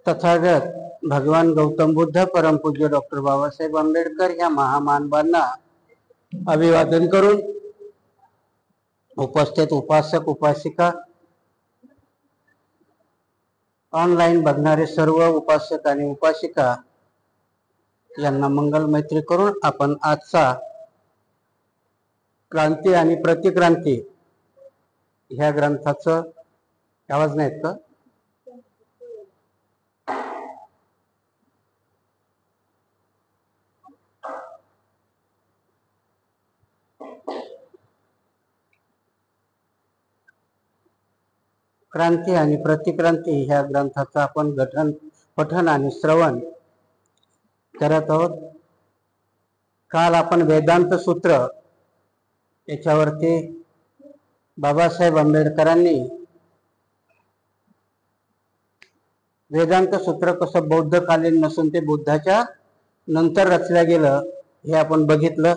तथागत भगवान गौतम बुद्ध, परमपूज्य डॉक्टर बाबासाहेब आंबेडकर या महामानवांना अभिवादन करून उपस्थित उपासक उपासिका, ऑनलाईन बघणारे सर्व उपासक आणि उपासिका यांना मंगल मैत्री करून आपण आजचा क्रांती आणि प्रतिक्रांती ह्या ग्रंथाचं, आवाज नाहीत का? क्रांती आणि प्रतिक्रांती ह्या ग्रंथाचं आपण पठन आणि श्रवण करत आहोत. काल आपण वेदांत सूत्र याच्यावरती बाबासाहेब आंबेडकरांनी वेदांत सूत्र कसं बौद्धकालीन नसून ते बुद्धाच्या नंतर रचल्या गेलं हे आपण बघितलं.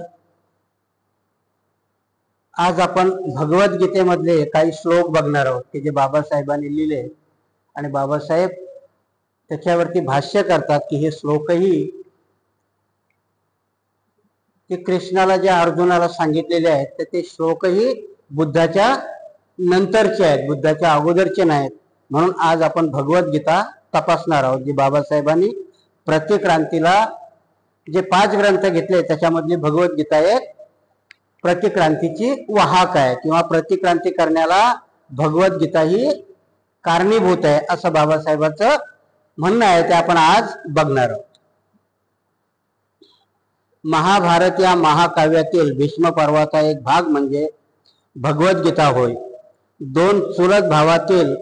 आज आपण भगवद्गीतेमधले काही श्लोक बघणार आहोत की जे बाबासाहेबांनी लिहिले आणि बाबासाहेब त्याच्यावरती भाष्य करतात की हे श्लोकही ते कृष्णाला जे अर्जुनाला सांगितलेले आहेत तर ते श्लोकही बुद्धाच्या नंतरचे आहेत, बुद्धाच्या अगोदरचे नाहीत. म्हणून आज आपण भगवद्गीता तपासणार आहोत. जे बाबासाहेबांनी प्रतिक्रांतीला जे 5 ग्रंथ घेतले त्याच्यामधली भगवद्गीता एक प्रतिक्रांतीची वाहक आहे किंवा प्रतिक्रांती करण्याला भगवद्गीता ही कारणीभूत आहे असं बाबासाहेबांचं म्हणणं आहे. ते आपण आज बघणार आहोत. महाभारत या महाकाव्यातील भीष्म पर्वाचा एक भाग म्हणजे भगवद्गीता होय. 2 चुलत भावातील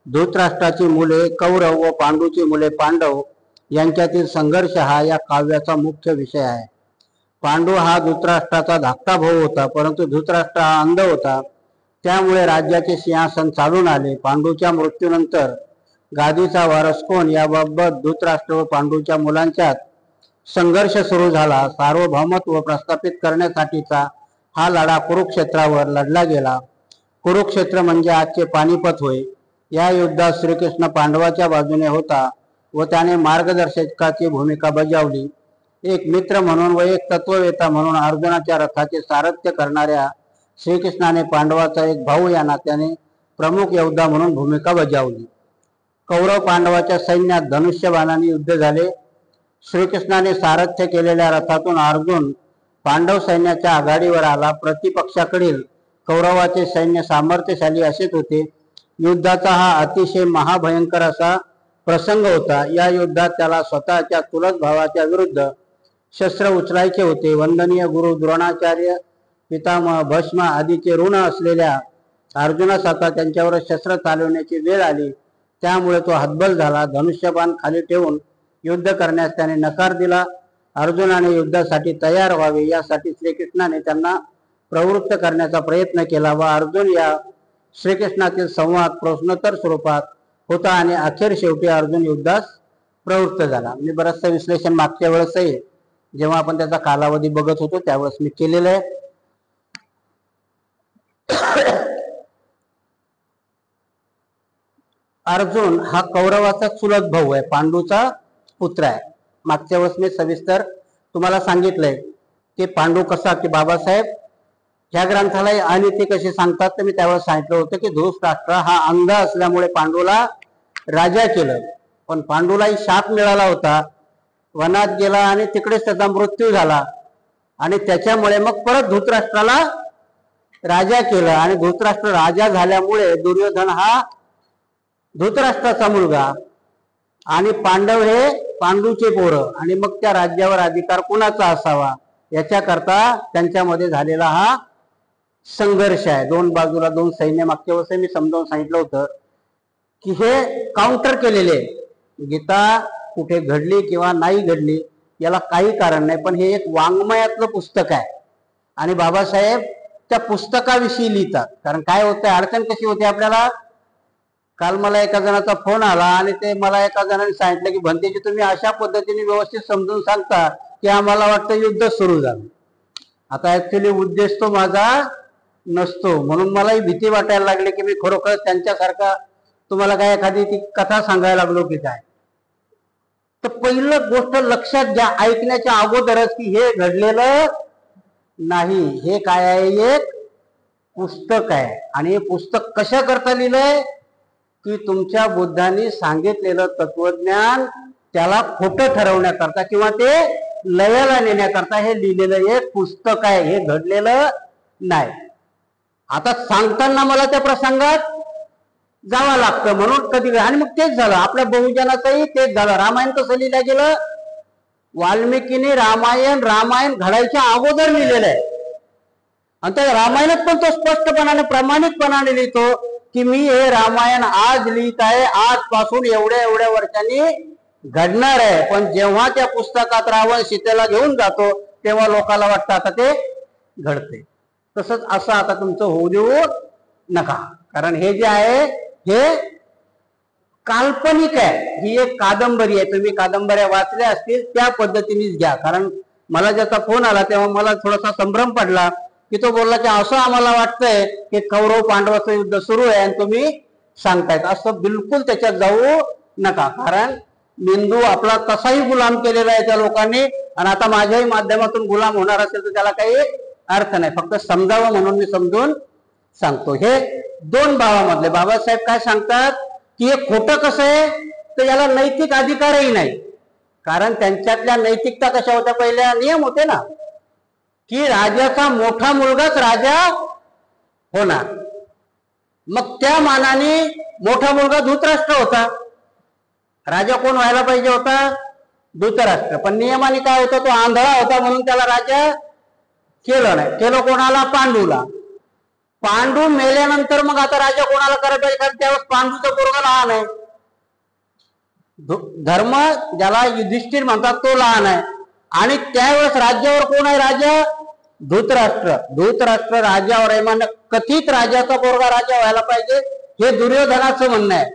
धृतराष्ट्राची मुले कौरव व पांडूची मुले पांडव यांच्यातील संघर्ष हा या काव्याचा मुख्य विषय आहे. पांडू हा धृतराष्ट्राचा धाकटा भाऊ होता, परंतु धृतराष्ट्र हा अंध होता. त्यामुळे राज्याचे सिंहासन चालून आले. पांडूच्या मृत्यूनंतर गादीचा वारस कोण याबाबत धृतराष्ट्र व पांडूच्या मुलांच्यात संघर्ष सुरू झाला. सार्वभौमत्व प्रस्थापित करण्यासाठीचा हा लढा कुरुक्षेत्रावर लढला गेला. कुरुक्षेत्र म्हणजे आजचे पानिपत होय. या युद्धात श्रीकृष्ण पांडवाच्या बाजूने होता व त्याने मार्गदर्शकाची भूमिका बजावली. एक मित्र म्हणून व एक तत्ववेता म्हणून अर्जुनाच्या रथाचे सारथ्य करणाऱ्या श्रीकृष्णाने पांडवाचा एक भाऊ या नात्याने प्रमुख योद्धा म्हणून भूमिका बजावली. कौरव पांडवाच्या सैन्यात धनुष्यबाणाने युद्ध झाले. श्रीकृष्णाने सारथ्य केलेल्या रथातून अर्जुन पांडव सैन्याच्या आघाडीवर आला. प्रतिपक्षाकडील कौरवाचे सैन्य सामर्थ्यशाली असेच होते. युद्धाचा हा अतिशय महाभयंकर असा प्रसंग होता. या युद्धात त्याला स्वतःच्या चुलत भावाच्या विरुद्ध शस्त्र उचलायचे होते. वंदनीय गुरु द्रोणाचार्य, पितामह भस्म आदीचे ऋण असलेल्या अर्जुनास आता त्यांच्यावर शस्त्र चालवण्याची वेळ आली. त्यामुळे तो हतबल झाला. धनुष्यबाण खाली ठेवून युद्ध करण्यास त्याने नकार दिला. अर्जुनाने युद्धासाठी तयार व्हावे यासाठी श्रीकृष्णाने त्यांना प्रवृत्त करण्याचा प्रयत्न केला व अर्जुन या श्रीकृष्णातील संवाद प्रश्नोत्तर स्वरूपात होता आणि अखेर शेवटी अर्जुन युद्धास प्रवृत्त झाला. मी बरंचसं विश्लेषण मागच्या वेळेसही जेव्हा आपण त्याचा कालावधी बघत होतो त्यावेळेस मी केलेलं आहे. अर्जुन हा कौरवाचा चुलत भाऊ आहे, पांडूचा पुत्र आहे. मागच्या वेळेस मी सविस्तर तुम्हाला सांगितलंय की पांडू कसा, की बाबासाहेब ह्या ग्रंथाला अनिती कशी सांगतात तर मी त्यावेळेस सांगितलं होतं की धृतराष्ट्र हा अंध असल्यामुळे पांडूला राजा केलं, पण पांडूलाही शाप मिळाला होता. वनात गेला आणि तिकडेच त्याचा मृत्यू झाला आणि त्याच्यामुळे मग परत धृतराष्ट्राला राजा केलं आणि धृतराष्ट्र राजा झाल्यामुळे दुर्योधन हा धृतराष्ट्राचा मुलगा आणि पांडव हे पांडूचे पोरं आणि मग त्या राज्यावर अधिकार कोणाचा असावा याच्याकरता त्यांच्यामध्ये झालेला हा संघर्ष आहे. 2 बाजूला 2 सैन्य. मागच्या वर्षी मी समजावून सांगितलं होतं की हे काउंटर केलेले. गीता कुठे घडली किंवा नाही घडली याला काही कारण नाही, पण हे एक वाङ्मयातलं पुस्तक आहे आणि बाबासाहेब त्या पुस्तकाविषयी लिहितात. कारण काय होतं, अडचण कशी होते आपल्याला. काल मला एका जणाचा फोन आला आणि ते मला एका जणाने सांगितलं की भंतेजी तुम्ही अशा पद्धतीने व्यवस्थित समजून सांगता की आम्हाला वाटतं युद्ध सुरू झालं. आता ऍक्च्युली उद्देश तो माझा नसतो, म्हणून मलाही भीती वाटायला लागली की मी खरोखर त्यांच्यासारखा तुम्हाला काय एखादी ती कथा सांगायला लागलो की काय. तर पहिलं गोष्ट लक्षात घ्या ऐकण्याच्या अगोदरच की हे घडलेलं नाही, हे काय आहे, एक पुस्तक आहे. आणि हे पुस्तक कशा करता लिहिलंय की तुमच्या बुद्धांनी सांगितलेलं तत्वज्ञान त्याला खोटं ठरवण्याकरता किंवा ते लयाला नेण्याकरता हे लिहिलेलं एक पुस्तक आहे, हे घडलेलं नाही. आता सांगताना मला त्या प्रसंगात जावं लागतं म्हणून कधी, आणि मग तेच झालं आपल्या बहुजनाचंही तेच झालं. रामायण कसं लिहिलं गेलं, वाल्मिकीने रामायण घडायच्या अगोदर लिहिलेलं आहे. आणि त्या रामायणात पण तो स्पष्टपणाने प्रामाणिकपणाने लिहितो की मी हे रामायण आज लिहित आहे, आजपासून एवढ्या एवढ्या वर्षांनी घडणार आहे. पण जेव्हा त्या पुस्तकात रावण सीतेला घेऊन जातो तेव्हा लोकांना वाटतं आता ते घडते. तसंच असं आता तुमचं होऊ देऊ नका, कारण हे जे आहे हे काल्पनिक आहे. ही एक कादंबरी आहे, तुम्ही कादंबऱ्या वाचल्या असतील त्या पद्धतीनेच घ्या. कारण मला ज्याचा फोन आला तेव्हा मला थोडासा संभ्रम पडला की तो बोलला की असं आम्हाला वाटतंय की कौरव पांडवाचं युद्ध सुरू आहे आणि तुम्ही सांगतायत. असं बिलकुल त्याच्यात जाऊ नका, कारण मेंदू आपला तसाही गुलाम केलेला आहे त्या लोकांनी, आणि आता माझ्याही माध्यमातून गुलाम होणार असेल तर त्याला काही अर्थ नाही. फक्त समजावं म्हणून मी समजून सांगतो. हे दोन भावामधले बाबासाहेब काय सांगतात की हे खोटं कसं आहे, तर याला नैतिक अधिकारही नाही. कारण त्यांच्यातल्या नैतिकता कशा होत्या, पहिल्या नियम होते ना की राजाचा मोठा मुलगाच राजा होणार. मग त्या मानाने मोठा मुलगा धृतराष्ट्र होता, राजा कोण व्हायला पाहिजे होता, धृतराष्ट्र. पण नियमाने काय होतं, तो आंधळा होता म्हणून त्याला राजा केलं नाही. केलं कोणाला, पांडूला. पांडू मेल्यानंतर मग आता राजा कोणाला करायला पाहिजे, कारण त्यावेळेस पांडूचा पोरगा लहान आहे. धर्म ज्याला युधिष्ठिर म्हणतात तो लहान आहे, आणि त्यावेळेस राज्यावर कोण आहे, राजा धृतराष्ट्र. धृतराष्ट्र राजावर आहे, म्हणजे कथित राजाचा पोरगा राजा व्हायला पाहिजे हे दुर्योधनाचं म्हणणं आहे.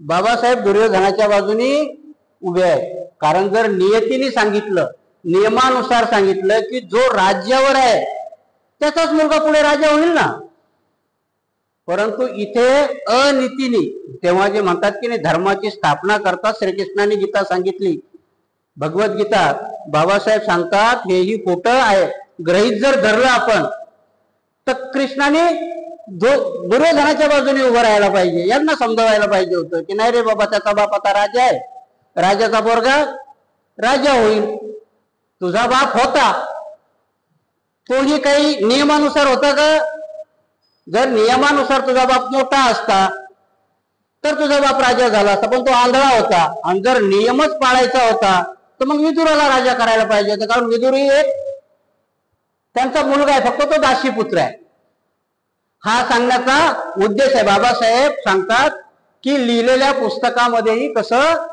बाबासाहेब दुर्योधनाच्या बाजूनी उभे आहेत. कारण जर नियतीने सांगितलं, नियमानुसार सांगितलं की जो राज्यावर आहे त्याचाच मुलगा पुढे राजा होईल ना. परंतु इथे अनितीने, तेव्हा जे म्हणतात की नाही धर्माची स्थापना करता श्रीकृष्णाने गीता सांगितली, भगवद्गीता, बाबासाहेब सांगतात हेही खोटं आहे. गृहीत जर धरलं आपण तर कृष्णाने दुर्योधनाच्या बाजूने उभं राहायला पाहिजे, यांना समजावायला पाहिजे होतं की नाही रे बाबा, त्याचा बाप आता राजा आहे, राजाचा पोरगा राजा होईल. तुझा बाप होता तोही काही नियमानुसार होता का? जर नियमानुसार तुझा बाप मोठा असता तर तुझा बाप राजा झाला असता, पण तो आंधळा होता. आणि जर नियमच पाळायचा होता तर मग विदुराला राजा करायला पाहिजे होतं, कारण विदुरी एक त्यांचा मुलगा आहे, फक्त तो दासीपुत्र आहे. हा सांगण्याचा उद्देश आहे. बाबासाहेब सांगतात की लिहिलेल्या पुस्तकामध्येही कसं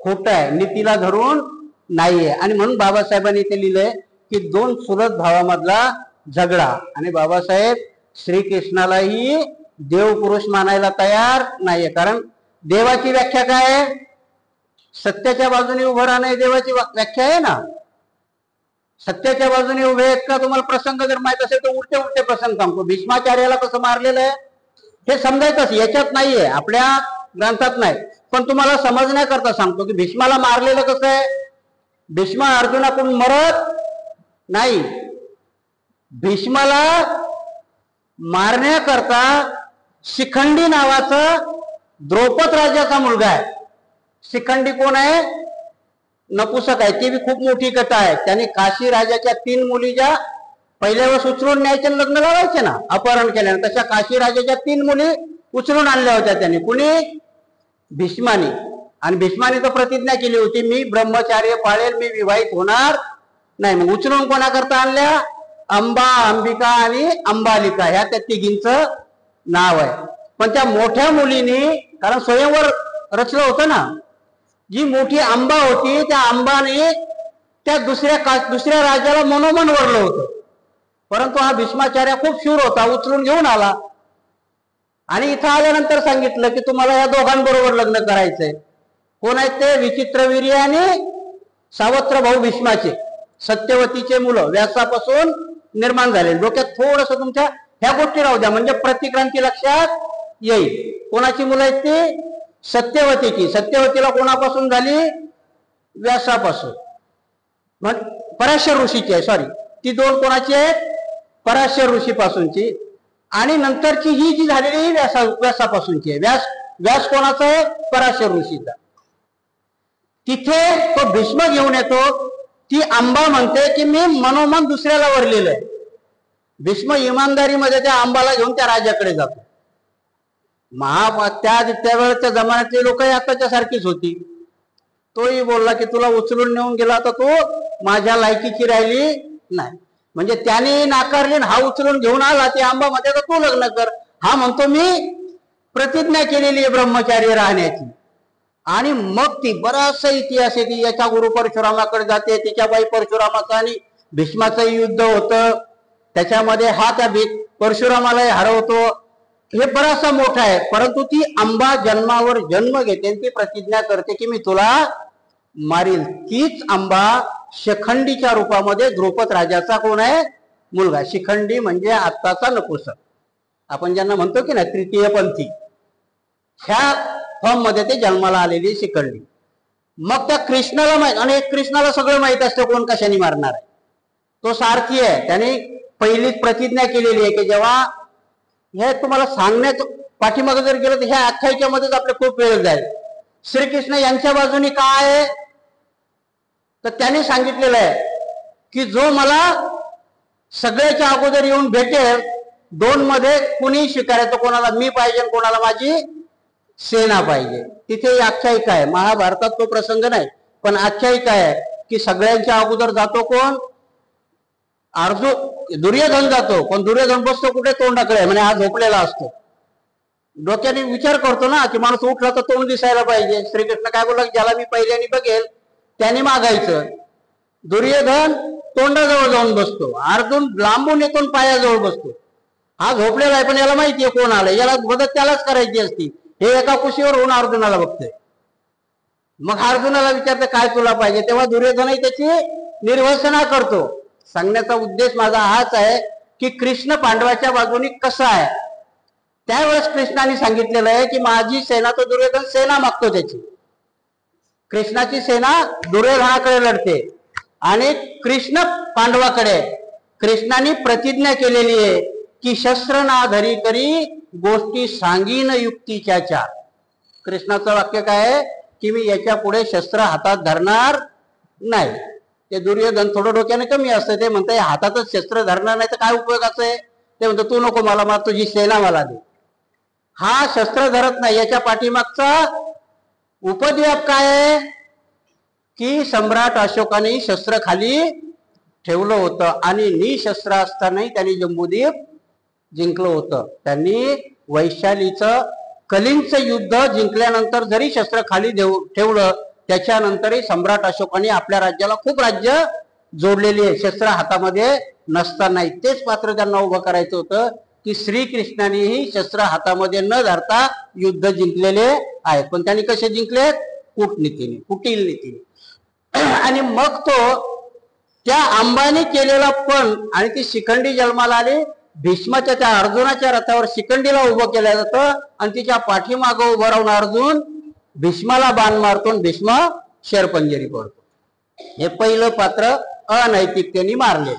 खोटं आहे, नीतीला धरून नाहीये. आणि म्हणून बाबासाहेबांनी इथे लिहिलंय की दोन चुलत भावामधला झगडा. आणि बाबासाहेब श्रीकृष्णालाही देव पुरुष मानायला तयार नाहीये, कारण देवाची व्याख्या काय आहे, सत्याच्या बाजूने उभं राहणं देवाची व्याख्या आहे ना. सत्याच्या बाजूने उभे आहेत का? तुम्हाला प्रसंग जर माहित असेल तर उलटे उलटे प्रसंग सांगतो. भीष्माचार्याला कसं मारलेलं आहे हे समजायचं, याच्यात नाहीये, आपल्या ग्रंथात नाही, पण तुम्हाला समजण्याकरता सांगतो की भीष्माला मारलेलं कसं आहे. भीष्म अर्जुनाकडून मरत नाही, भीष्माला मारण्याकरता शिखंडी नावाचा द्रौपद राजाचा मुलगा आहे. शिखंडी कोण आहे, नपुसक आहे, ती बी खूप मोठी कथा आहे. त्याने काशी राजाच्या 3 मुली ज्या पहिल्या वेळेस उचलून न्यायचे, लग्न लावायचे ना अपहरण केल्याने, तशा काशी राजाच्या 3 मुली उचलून आणल्या होत्या त्याने. कुणी, भीष्माने. आणि भीष्माने तर प्रतिज्ञा केली होती मी ब्रह्मचार्य पाळेल, मी विवाहित होणार नाही. मग उचलून कोणाकरता आणल्या, अंबा, अंबिका आणि अंबालिका ह्या त्या तिघींचं नाव आहे. पण त्या मोठ्या मुलीने, कारण स्वयंवर रचलं होतं ना, जी मोठी अंबा होती त्या अंबाने त्या दुसऱ्या राजाला मनोमन वरलं होतं. परंतु हा भीष्माचार्य खूप शूर होता, उचलून घेऊन आला आणि इथं आल्यानंतर सांगितलं की तुम्हाला या दोघांबरोबर लग्न करायचंय. कोण आहेत ते, विचित्रवीर्य आणि सावत्र भाऊ भीष्माचे, सत्यवतीचे मुलं, व्यासापासून निर्माण झाले. डोक्यात थोडस तुमच्या ह्या गोष्टी राहू द्या, म्हणजे प्रतिक्रांती लक्षात येईल. कोणाची मुलं आहेत ती, सत्यवतीची. सत्यवतीला कोणापासून झाली, व्यासापासून, पराशर ऋषीची आहे, सॉरी, ती दोन कोणाची आहे? पराशर ऋषीपासूनची. आणि नंतरची ही जी झालेली ही व्यासापासूनची आहे. व्यास कोणाचा आहे? पराशर ऋषीचा. तिथे तो भीष्म घेऊन येतो. ती आंबा म्हणते की मी मनोमन दुसऱ्याला वरलेलं आहे. भीष्म इमानदारीमध्ये त्या आंबाला घेऊन त्या राजाकडे जातो. त्यावेळेच्या जमान्यातली लोकही आताच्या सारखीच होती. तोही बोलला की तुला उचलून नेऊन गेला तर तू माझ्या लायकीची राहिली नाही. म्हणजे त्याने नाकारली, हा उचलून घेऊन आला ती आंबा मध्ये, तर तू लग्न कर. हा म्हणतो मी प्रतिज्ञा केलेली आहे ब्रह्मचारी राहण्याची. आणि मग ती बराचसा इतिहास आहे. ती याच्या गुरु परशुरामाकडे जाते, तिच्या बाई परशुरामाचं आणि भीष्माचं युद्ध होतं. त्याच्यामध्ये हा त्या परशुरामालाही हरवतो. हे बराचसा मोठा आहे. परंतु ती आंबा जन्मावर जन्म घेते, ती प्रतिज्ञा करते की मी तुला मारील. तीच आंबा शिखंडीच्या रूपामध्ये द्रुपद राजाचा कोण आहे? मुलगा. शिखंडी म्हणजे आत्ताचा नपुसक, आपण ज्यांना म्हणतो की ना तृतीय पंथी, ह्या फॉर्म मध्ये ते जन्माला आलेली शिखंडी. मग त्या कृष्णाला माहित, आणि कृष्णाला सगळं माहित असतं कोण कशाने मारणार आहे. तो सारथी आहे. त्याने पहिलीच प्रतिज्ञा केलेली आहे की जेव्हा हे तुम्हाला सांगण्यात पाठीमागे जर गेलं तर ह्या आख्यायिकेमध्येच आपले खूप वेळ जाईल. श्रीकृष्ण यांच्या बाजूने काय आहे तर त्यांनी सांगितलेलं आहे की जो मला सगळ्याच्या अगोदर येऊन भेटेल, दोन मध्ये कुणी स्वीकारायचं, कोणाला मी पाहिजे कोणाला माझी सेना पाहिजे. तिथे आख्यायिका आहे. महाभारतात तो प्रसंग नाही, पण आख्यायिका आहे की सगळ्यांच्या अगोदर जातो कोण? दुर्योधन जातो. पण दुर्योधन बसतो कुठे? तोंडाकडे. म्हणजे हा झोपलेला असतो. डोक्याने विचार करतो ना की माणूस उठला तर तोंड दिसायला पाहिजे. श्रीकृष्ण काय बोलला? ज्याला मी पहिल्याने बघेल त्याने मागायचं. दुर्योधन तोंडाजवळ जाऊन बसतो. अर्जुन लांबून येतो पायाजवळ बसतो. हा झोपलेला आहे, पण याला माहिती आहे कोण आलं, याला मदत त्यालाच करायची असती. हे एका कुशीवर होऊन अर्जुनाला बघतोय. मग अर्जुनाला विचारते काय तुला पाहिजे? तेव्हा दुर्योधनही त्याची निर्वसना करतो. सांगण्याचा उद्देश माझा हाच आहे की कृष्ण पांडवाच्या बाजूने कसा आहे. त्यावेळेस कृष्णाने सांगितलेलं आहे की माझी सेना, तो दुर्योधन सेना मागतो त्याची. कृष्णाची सेना दुर्योधनाकडे लढते आणि कृष्ण पांडवाकडे. कृष्णाने प्रतिज्ञा केलेली आहे की शस्त्र ना धरी करी गोष्टी सांगीन युक्तीच्या चार. कृष्णाचं वाक्य काय आहे की मी याच्या पुढे शस्त्र हातात धरणार नाही. ते दुर्योधन थोडं डोक्याने कमी असतं. ते म्हणतं हातातच शस्त्र धरणार नाही तर काय उपयोगाचं आहे? ते म्हणतं तू नको मला मार, तुझी सेना मला दे. हा शस्त्र धरत नाही. याच्या पाठीमागचा उपद्व्याप काय आहे की सम्राट अशोकाने शस्त्र खाली ठेवलं होतं आणि निशस्त्र असतानाही त्यांनी जम्बूद्वीप जिंकलं होतं. त्यांनी वैशालीचं कलिंगचं युद्ध जिंकल्यानंतर जरी शस्त्र खाली ठेवलं, त्याच्यानंतरही सम्राट अशोकाने आपल्या राज्याला खूप राज्य जोडलेली आहे शस्त्र हातामध्ये नसतानाही. तेच पात्र त्यांना उभं करायचं होतं की श्रीकृष्णानेही शस्त्र हातामध्ये न धरता युद्ध जिंकलेले आहेत. पण त्यांनी कसे जिंकले? कूटनीतीने, कुटील नीतीने. आणि मग तो त्या आंबाने केलेला पण, आणि ती शिखंडी जन्माला आली. भीष्माच्या त्या अर्जुनाच्या रथावर शिखंडीला उभं केलं जातं आणि तिच्या पाठीमागं उभं राहून अर्जुन भीष्माला बाण मारतो, भीष्म शरपंजरी पडतो. हे पहिलं पात्र अनैतिकतेने मारले.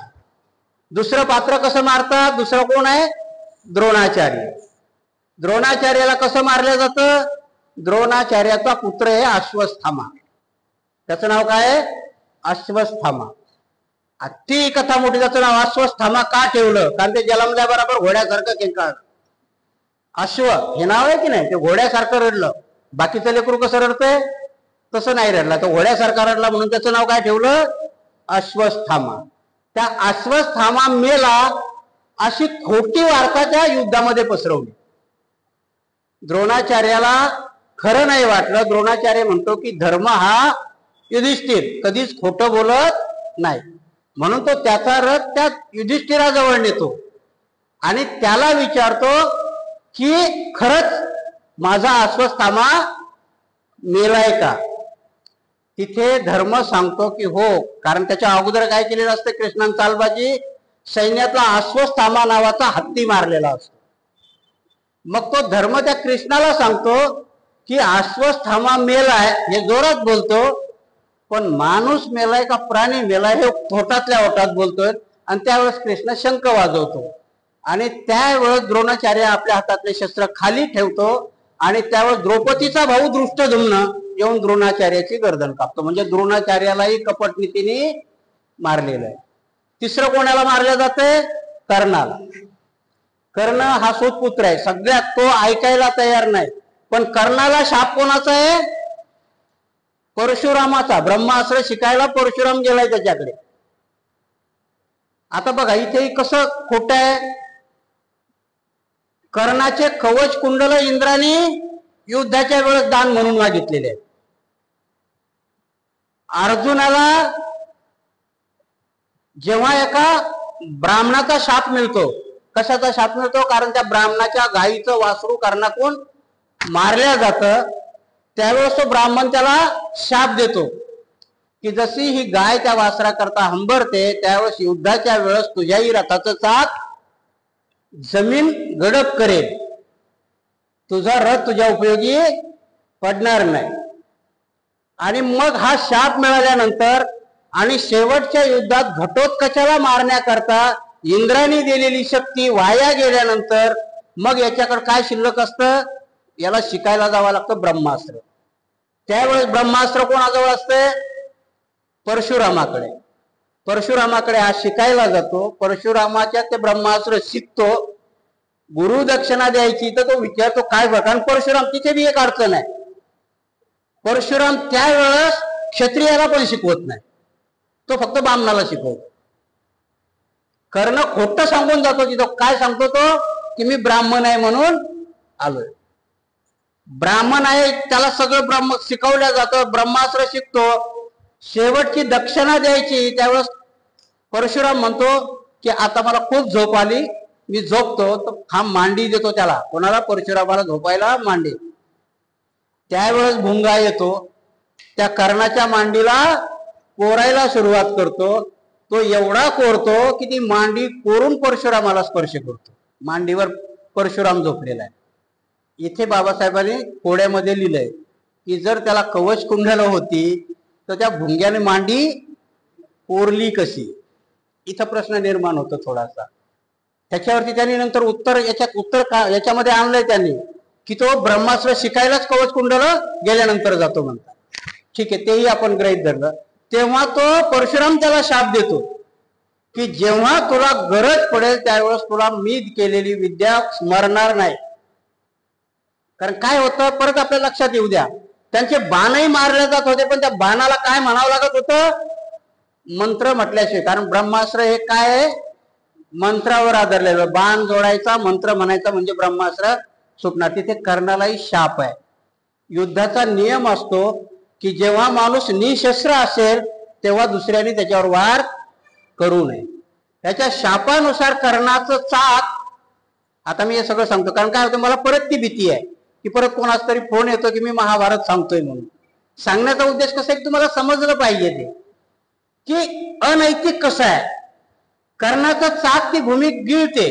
दुसरं पात्र कसं मारतात? दुसरं कोण आहे? द्रोणाचार्य. द्रोणाचार्याला कसं मारलं जातं? द्रोणाचार्याचा पुत्र आहे अश्वत्थामा. त्याचं नाव काय आहे? अश्वत्थामा. ती कथा मोठी. त्याचं नाव अश्वत्थामा का ठेवलं? कारण ते जन्मल्याबरोबर घोड्यासारखं किंकाळ. अश्व हे नाव आहे की नाही, ते घोड्यासारखं रडलं. बाकीचं लेकरू कसं रडतंय तसं नाही रडला, तो घोड्यासारखा रडला म्हणून त्याचं नाव काय ठेवलं? अश्वत्थामा. त्या अश्वत्थामा मेला अशी खोटी वार्ता त्या युद्धामध्ये पसरवली. द्रोणाचार्याला खरं नाही वाटलं. द्रोणाचार्य म्हणतो की धर्म हा युधिष्ठिर कधीच खोटं बोलत नाही, म्हणून तो त्याचा रथ त्या युधिष्ठिराजवळ नेतो आणि त्याला विचारतो की खरंच माझा अश्वत्थामा मेलाय का? तिथे धर्म सांगतो की हो, कारण त्याच्या अगोदर काय केलेलं असतं कृष्णाने चालबाजी, सैन्यातला अश्वत्थामा नावाचा हत्ती मारलेला असतो. मग तो धर्म त्या कृष्णाला सांगतो की अश्वत्थामा मेलाय, हे जोरात बोलतो. पण माणूस मेलाय का प्राणी मेलाय हे पोटातल्या ओटात बोलतोय. आणि त्यावेळेस कृष्ण शंख वाजवतो आणि त्यावेळेस द्रोणाचार्य आपल्या हातातले शस्त्र खाली ठेवतो आणि त्यावेळेस द्रौपदीचा भाऊ दृष्टद्युम्न येऊन द्रोणाचार्याची गर्दन कापतो. म्हणजे द्रोणाचार्यालाही कपटनीतीने मारलेलं आहे. तिसरं कोणाला मारलं जातंय? कर्णाला. कर्ण हा सूतपुत्र आहे, सगळ्यात तो ऐकायला तयार नाही. पण कर्णाला शाप कोणाचा आहे? परशुरामाचा. ब्रह्मास्त्र शिकायला परशुराम गेलाय त्याच्याकडे. आता बघा इथेही कसं खोट आहे. कर्णाचे कवच कुंडल इंद्राने युद्धाच्या वेळेस दान म्हणून मागितलेले आहे. अर्जुनाला जेव्हा एका ब्राह्मणाचा शाप मिळतो, कशाचा शाप मिळतो? कारण त्या ब्राह्मणाच्या गायीचं वासरू कर्णाकडून मारल्या जातं. त्यावेळेस तो ब्राह्मण त्याला शाप देतो की जशी ही गाय त्या वासराकरता हंबरते त्यावेळेस युद्धाच्या वेळेस तुझ्याही रथाचं चाक जमीन गडप करेल, तुझा रथ तुझ्या उपयोगी पडणार नाही. आणि मग हा शाप मिळाल्यानंतर आणि शेवटच्या युद्धात घटोत्कचाला मारण्याकरता इंद्राने दिलेली शक्ती वाया गेल्यानंतर मग याच्याकडे काय शिल्लक असतं? याला शिकायला जावं लागतं ब्रह्मास्त्र. त्यावेळेस ब्रह्मास्त्र कोणाजवळ असते? परशुरामाकडे. परशुरामाकडे हा शिकायला जातो. परशुरामाच्या ते ब्रह्मास्त्र शिकतो. गुरु दक्षिणा द्यायची तर तो विचारतो काय बघा. कारण परशुराम तिथे बी एक अडचण आहे. परशुराम त्यावेळेस क्षत्रियाला पण शिकवत नाही, तो फक्त ब्राह्मणाला शिकवतो. कर्ण खोटं सांगून जातो तिथं. काय सांगतो तो? की मी ब्राह्मण आहे म्हणून आलोय. ब्राह्मण आहे त्याला सगळं ब्रह्म शिकवलं जातं, ब्रह्मास्त्र शिकतो. शेवटची दक्षिणा द्यायची त्यावेळेस परशुराम म्हणतो की आता मला खूप झोप आली, मी झोपतो. तर हा मांडी देतो त्याला. कोणाला? परशुरामाला झोपायला मांडी. त्यावेळेस भुंगा येतो, त्या कर्णाच्या मांडीला कोरायला सुरुवात करतो. तो एवढा कोरतो की ती मांडी कोरून परशुरामाला स्पर्श करतो. मांडीवर परशुराम झोपलेला आहे. इथे बाबासाहेबांनी कोड्यामध्ये लिहिलंय की जर त्याला कवच कुंडल होती तर त्या भुंग्याने मांडी कोरली कशी? इथं प्रश्न निर्माण होतो थोडासा. त्याच्यावरती त्यांनी नंतर याच्यामध्ये आणलंय त्यांनी की तो ब्रह्मास्त्र शिकायलाच कवच कुंडल गेल्यानंतर जातो म्हणतात. ठीक आहे, तेही आपण गृहीत धरलं. तेव्हा तो परशुराम त्याला शाप देतो की जेव्हा तुला गरज पडेल त्यावेळेस तुला मी केलेली विद्या स्मरणार नाही. कारण काय होतं परत आपल्या लक्षात येऊ द्या, त्यांचे बाणही मारले जात होते पण त्या बाणाला काय म्हणावं लागत होतं? मंत्र म्हटल्याशिवाय. कारण ब्रह्मास्त्र हे काय आहे? मंत्रावर आधारलेलं. बाण जोडायचा, मंत्र म्हणायचा म्हणजे ब्रह्मास्त्र सुटणार. तिथे कर्णालाही शाप आहे. युद्धाचा नियम असतो की जेव्हा माणूस निशस्त्र असेल तेव्हा दुसऱ्याने त्याच्यावर वार करू नये. त्याच्या शापानुसार कर्णाचं चाक. आता मी हे सगळं सांगतो कारण काय होतं, मला परत ती भीती आहे की परत कोणाचा तरी फोन येतो की मी महाभारत सांगतोय म्हणून. सांगण्याचा उद्देश कसा आहे की तुम्हाला समजलं पाहिजे ते की अनैतिक कसं आहे. कर्णाचं चाक ती भूमी गिळते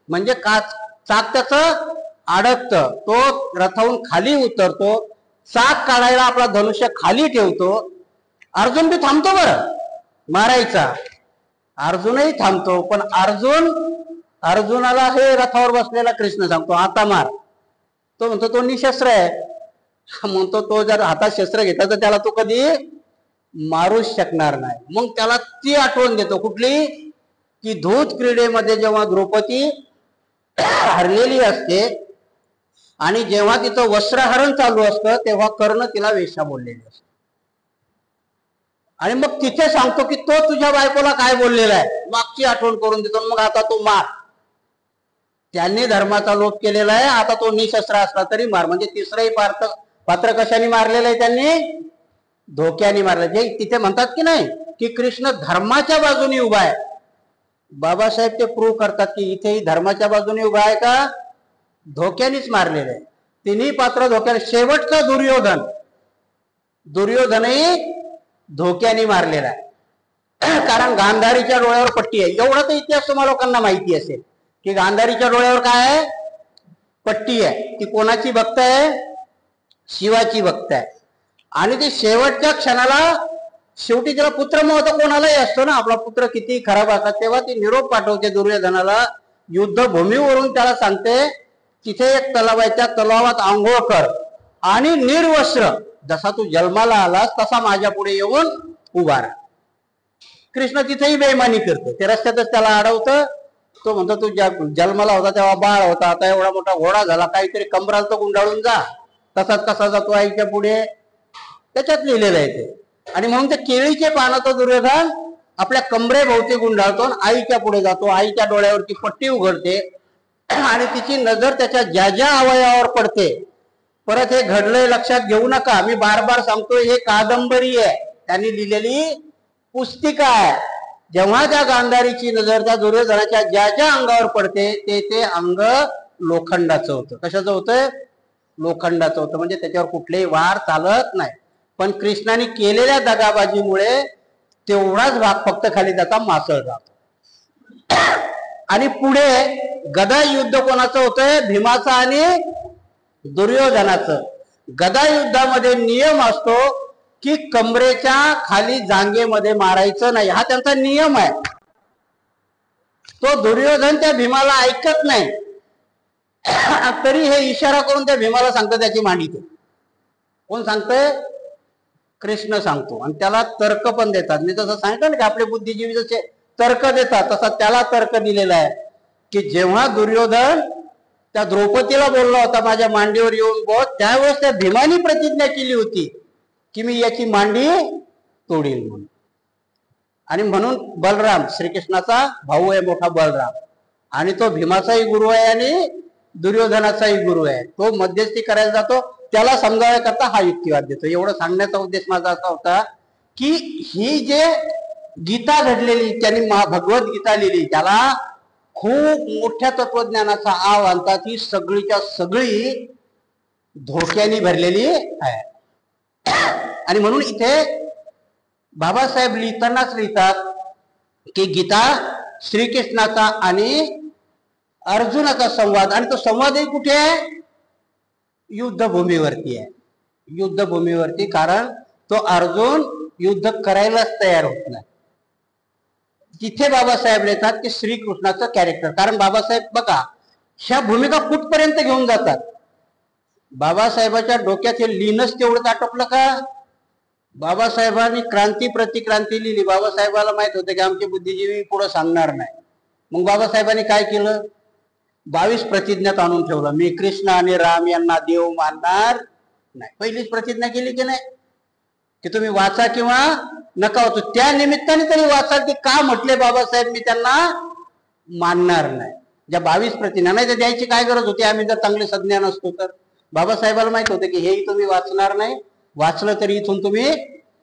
म्हणजे चाक त्याचं अडकतं, तो रथावून खाली उतरतो, चाक काढायला आपला धनुष्य खाली ठेवतो. अर्जुन बी थांबतो बरं मारायचा, अर्जुनही थांबतो. पण अर्जुनाला हे रथावर बसलेला कृष्ण सांगतो आता मार. तो म्हणतो तो निशस्त्र आहे. म्हणतो तो जर हातात शस्त्र घेतला तर त्याला तो कधी मारूच शकणार नाही. मग त्याला ती आठवण देतो कुठली? की धूत क्रीडेमध्ये जेव्हा द्रौपदी हरलेली असते आणि जेव्हा तिचं वस्त्रहरण चालू असतं तेव्हा कर्ण तिला वेश्या बोललेली असते. आणि मग तिथे सांगतो की तो तुझ्या बायकोला काय बोललेला आहे, मागची आठवण करून देतो. मग आता तो मार. त्यांनी धर्माचा लोप केलेला आहे, आता तो निशस्त्र असला तरी मार. म्हणजे तिसरंही पात्र कशाने मारलेलं आहे? त्यांनी धोक्याने मारलं. जे तिथे म्हणतात की नाही की कृष्ण धर्माच्या बाजूने उभा आहे. बाबासाहेब ते प्रूव्ह करतात की इथेही धर्माच्या बाजूने उभा आहे का? धोक्यानेच मारलेलं आहे. तिन्ही पात्र धोक्याने. शेवटचा दुर्योधनही धोक्याने मारलेला आहे. कारण गांधारीच्या डोळ्यावर पट्टी आहे. एवढा तर इतिहास तुम्हाला लोकांना माहिती असेल की गांधारीच्या डोळ्यावर काय आहे? पट्टी आहे. ती कोणाची भक्त आहे? शिवाची भक्त आहे. आणि ती शेवटच्या क्षणाला शेवटी त्याला पुत्रमोह तर कोणालाही असतो ना, आपला पुत्र किती खराब असतात, तेव्हा ती निरोप पाठवते दुर्योधनाला युद्धभूमीवरून, त्याला सांगते तिथे एक तलाव आहे, त्या तलावात आंघोळ कर आणि निर्वस्त्र जसा तू जन्माला आलास तसा माझ्या पुढे येऊन उभा राहा. कृष्ण तिथेही बेईमानी करतो, ते रस्त्यातच त्याला अडवतं. तो म्हणतो तू जन्माला होता तेव्हा बाळ होता, आता एवढा मोठा घोडा झाला, काहीतरी कमराला तर गुंडाळून जा. तसाच कसा जातो आईच्या पुढे, त्याच्यात लिहिलेलं आहे ते. आणि म्हणून ते केळीचे पानं तो दुर्योधन आपल्या कमरेभोवती गुंडाळतो, आईच्या पुढे जातो. आईच्या डोळ्यावरती पट्टी उघडते आणि तिची नजर त्याच्या ज्या ज्या अवयवावर पडते. परत हे घडलंय लक्षात घेऊ नका, मी बार बार सांगतोय, हे कादंबरी आहे, त्यांनी लिहिलेली पुस्तिका आहे. जेव्हा त्या गांधारीची नजर त्या दुर्योधनाच्या ज्या ज्या अंगावर पडते ते अंग लोखंडाचं होतं. कशाचं होतं? लोखंडाचं होतं, म्हणजे त्याच्यावर कुठलेही वार चालत नाही. पण कृष्णाने केलेल्या दगाबाजीमुळे तेवढाच भाग फक्त खाली त्याचा मासळ राहतो. आणि पुढे गदा युद्ध कोणाचं होतंय? भीमाचं आणि दुर्योधनाचं. गदा युद्धामध्ये नियम असतो की कमरेच्या खाली जांगेमध्ये मारायचं नाही, हा त्यांचा नियम आहे. तो दुर्योधन त्या भीमाला ऐकत नाही, तरी हे इशारा करून त्या भीमाला सांगतं त्याची मांडीते. कोण सांगतंय? कृष्ण सांगतो. आणि त्याला तर्क पण देतात. मी तसं सांगितलं ना की आपले बुद्धिजीवी जसे तर्क देतात, तसा त्याला तर्क दिलेला आहे की जेव्हा दुर्योधन त्या द्रौपदीला बोलला होता माझ्या मांडीवर येऊन बोल, त्यावेळेस त्या भीमानी प्रतिज्ञा केली होती की मी याची मांडी तोडील म्हणून. आणि म्हणून बलराम, श्रीकृष्णाचा भाऊ आहे मोठा बलराम, आणि तो भीमाचाही गुरु आहे आणि दुर्योधनाचाही गुरु आहे. तो मध्यस्थी करायला जातो, त्याला समजावण्याकरता हा युक्तिवाद देतो. एवढं सांगण्याचा उद्देश माझा असा होता की ही जे गीता घडलेली, त्यांनी भगवद्गीता लिहिली, त्याला खूप मोठ्या तत्वज्ञानाचा आव आणतात. ही सगळीच्या सगळी धोक्याने भरलेली आहे. आणि म्हणून इथे बाबासाहेब लिहितानाच लिहितात की गीता श्रीकृष्णाचा आणि अर्जुनाचा संवाद, आणि तो संवादही कुठे आहे? युद्धभूमीवरती आहे. युद्धभूमीवरती, कारण तो अर्जुन युद्ध करायलाच तयार होत नाही. तिथे बाबासाहेब लिहितात की श्रीकृष्णाचं कॅरेक्टर, कारण बाबासाहेब बघा ह्या भूमिका कुठपर्यंत घेऊन जातात. बाबासाहेबाच्या डोक्यात हे लिहिणंच तेवढंच आटोपलं का? बाबासाहेबांनी क्रांती प्रतिक्रांती लिहिली. बाबासाहेबाला माहित होतं की आमचे बुद्धिजीवी पुढे सांगणार नाही. मग बाबासाहेबांनी काय केलं? 22 प्रतिज्ञात आणून ठेवलं, मी कृष्ण आणि राम यांना देव मानणार नाही. पहिलीच प्रतिज्ञा केली की नाही की तुम्ही वाचा किंवा नका वाचू. त्या निमित्ताने तरी वाचाल, ते का म्हटले बाबासाहेब मी त्यांना मानणार नाही. ज्या 22 प्रतिज्ञा नाही तर द्यायची काय गरज होती? आम्ही जर चांगले संज्ञान असतो तर. बाबासाहेबाला माहित होतं की हेही तुम्ही वाचणार नाही, वाचलं तरी इथून तुम्ही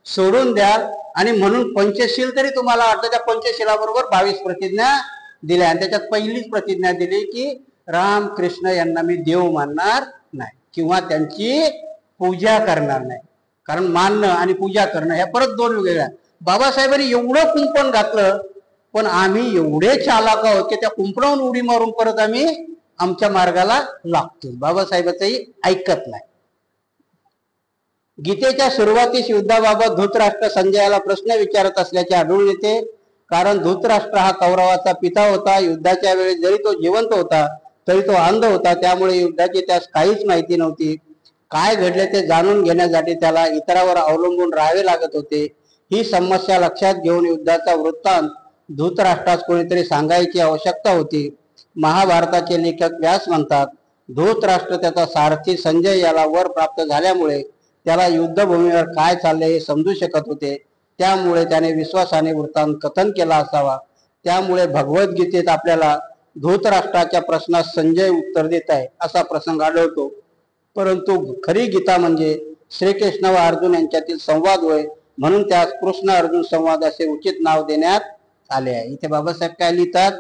सोडून द्याल. आणि म्हणून पंचशील तरी तुम्हाला वाटतं, त्या पंचशिलाबरोबर 22 प्रतिज्ञा दिल्या. आणि त्याच्यात पहिलीच प्रतिज्ञा दिली की राम कृष्ण यांना मी देव मानणार नाही किंवा त्यांची पूजा करणार नाही. कारण मानणं आणि पूजा करणं ह्या परत दोन वेगळ्या. बाबासाहेबांनी एवढं कुंपण घातलं, पण आम्ही एवढे चालाक आहोत की त्या कुंपणावरून उडी मारून परत आम्ही आमच्या मार्गाला लागतो. बाबासाहेबाचंही ऐकत नाही. गीतेच्या सुरुवातीस युद्धाबाबत धृतराष्ट्र संजयाला प्रश्न विचारत असल्याचे आढळून येते. कारण धृतराष्ट्र हा कौरवाचा पिता होता. युद्धाच्या वेळी जरी तो जिवंत होता तरी तो अंध होता, त्यामुळे युद्धाची त्यास काहीच माहिती नव्हती. काय घडले ते जाणून घेण्यासाठी त्याला इतरांवर अवलंबून राहावे लागत होते. ही समस्या लक्षात घेऊन युद्धाचा वृत्तांत धृतराष्ट्रास कोणीतरी सांगायची आवश्यकता होती. महाभारताचे लेखक व्यास म्हणतात, धृतराष्ट्र त्याचा सारथी संजय याला वर प्राप्त झाल्यामुळे त्याला युद्धभूमीवर काय चालले हे समजू शकत होते. त्यामुळे त्याने विश्वासाने वृत्तांत कथन केला असावा. त्यामुळे भगवद्गीतेत आपल्याला धृतराष्ट्राच्या प्रश्नास संजय उत्तर देत आहे असा प्रसंग आढळतो. परंतु खरी गीता म्हणजे श्रीकृष्ण व अर्जुन यांच्यातील संवाद होय, म्हणून त्यास कृष्ण अर्जुन संवाद असे उचित नाव देण्यात आले आहे. इथे बाबासाहेब काय लिहितात?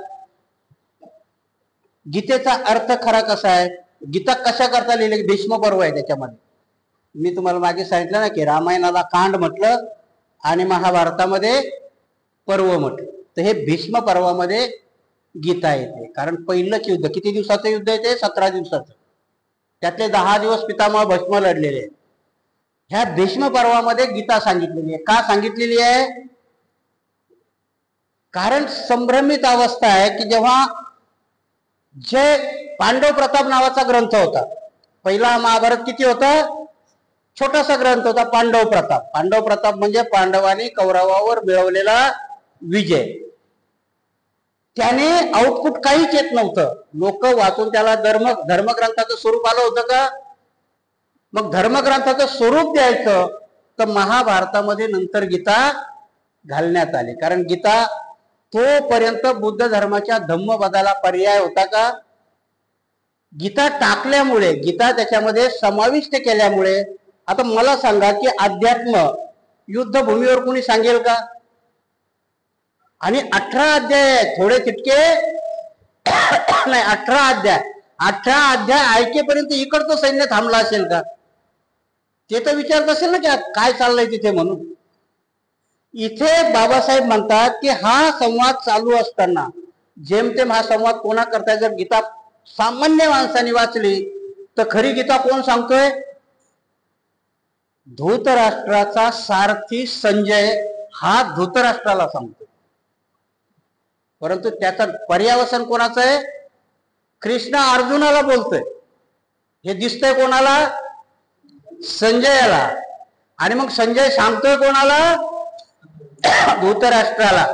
गीतेचा अर्थ खरा कसा आहे? गीता कशा करता लिहिली? भीष्म पर्व आहे त्याच्यामध्ये. मी तुम्हाला मागे सांगितलं ना की रामायणाला कांड म्हटलं आणि महाभारतामध्ये पर्व म्हटलं, तर हे भीष्म पर्वामध्ये गीता येते. कारण पहिलंच युद्ध किती दिवसाचं युद्ध येते? 17 दिवसाचं. त्यातले 10 दिवस पितामह भस्म लढलेले. ह्या भीष्म पर्वामध्ये गीता सांगितलेली आहे. का सांगितलेली आहे? कारण संभ्रमित अवस्था आहे की जेव्हा जे पांडव प्रताप नावाचा ग्रंथ होता, पहिला महाभारत किती होता? छोटासा ग्रंथ होता पांडव प्रताप. पांडव प्रताप म्हणजे पांडवांनी कौरवावर मिळवलेला विजय. त्याने आउटपुट काहीच येत नव्हतं. लोक वाचून त्याला धर्मग्रंथाचं स्वरूप आलं होतं का? मग धर्मग्रंथाचं स्वरूप द्यायचं तर महाभारतामध्ये नंतर गीता घालण्यात आली. कारण गीता तोपर्यंत बुद्ध धर्माच्या धम्मपदाला पर्याय होता का? गीता टाकल्यामुळे, गीता त्याच्यामध्ये समाविष्ट केल्यामुळे, आता मला सांगा की अध्यात्म युद्धभूमीवर कोणी सांगेल का? आणि 18 अध्याय थोडे तितके नाही, 18 अध्याय ऐकेपर्यंत इकडचं सैन्य थांबला असेल का? ते तर विचारत असेल ना की काय चाललंय तिथे म्हणून. इथे बाबासाहेब म्हणतात की हा संवाद चालू असताना, जेमतेम हा संवाद कोणा करता, जर गीता सामान्य माणसाने वाचली तर खरी गीता कोण सांगतोय? धृतराष्ट्राचा सारथी संजय हा धृतराष्ट्राला सांगतो. परंतु त्याचं पर्यावसन कोणाचं आहे? कृष्ण अर्जुनाला बोलतोय. हे दिसतंय कोणाला? संजयाला. आणि मग संजय सांगतोय कोणाला? धृतराष्ट्राला.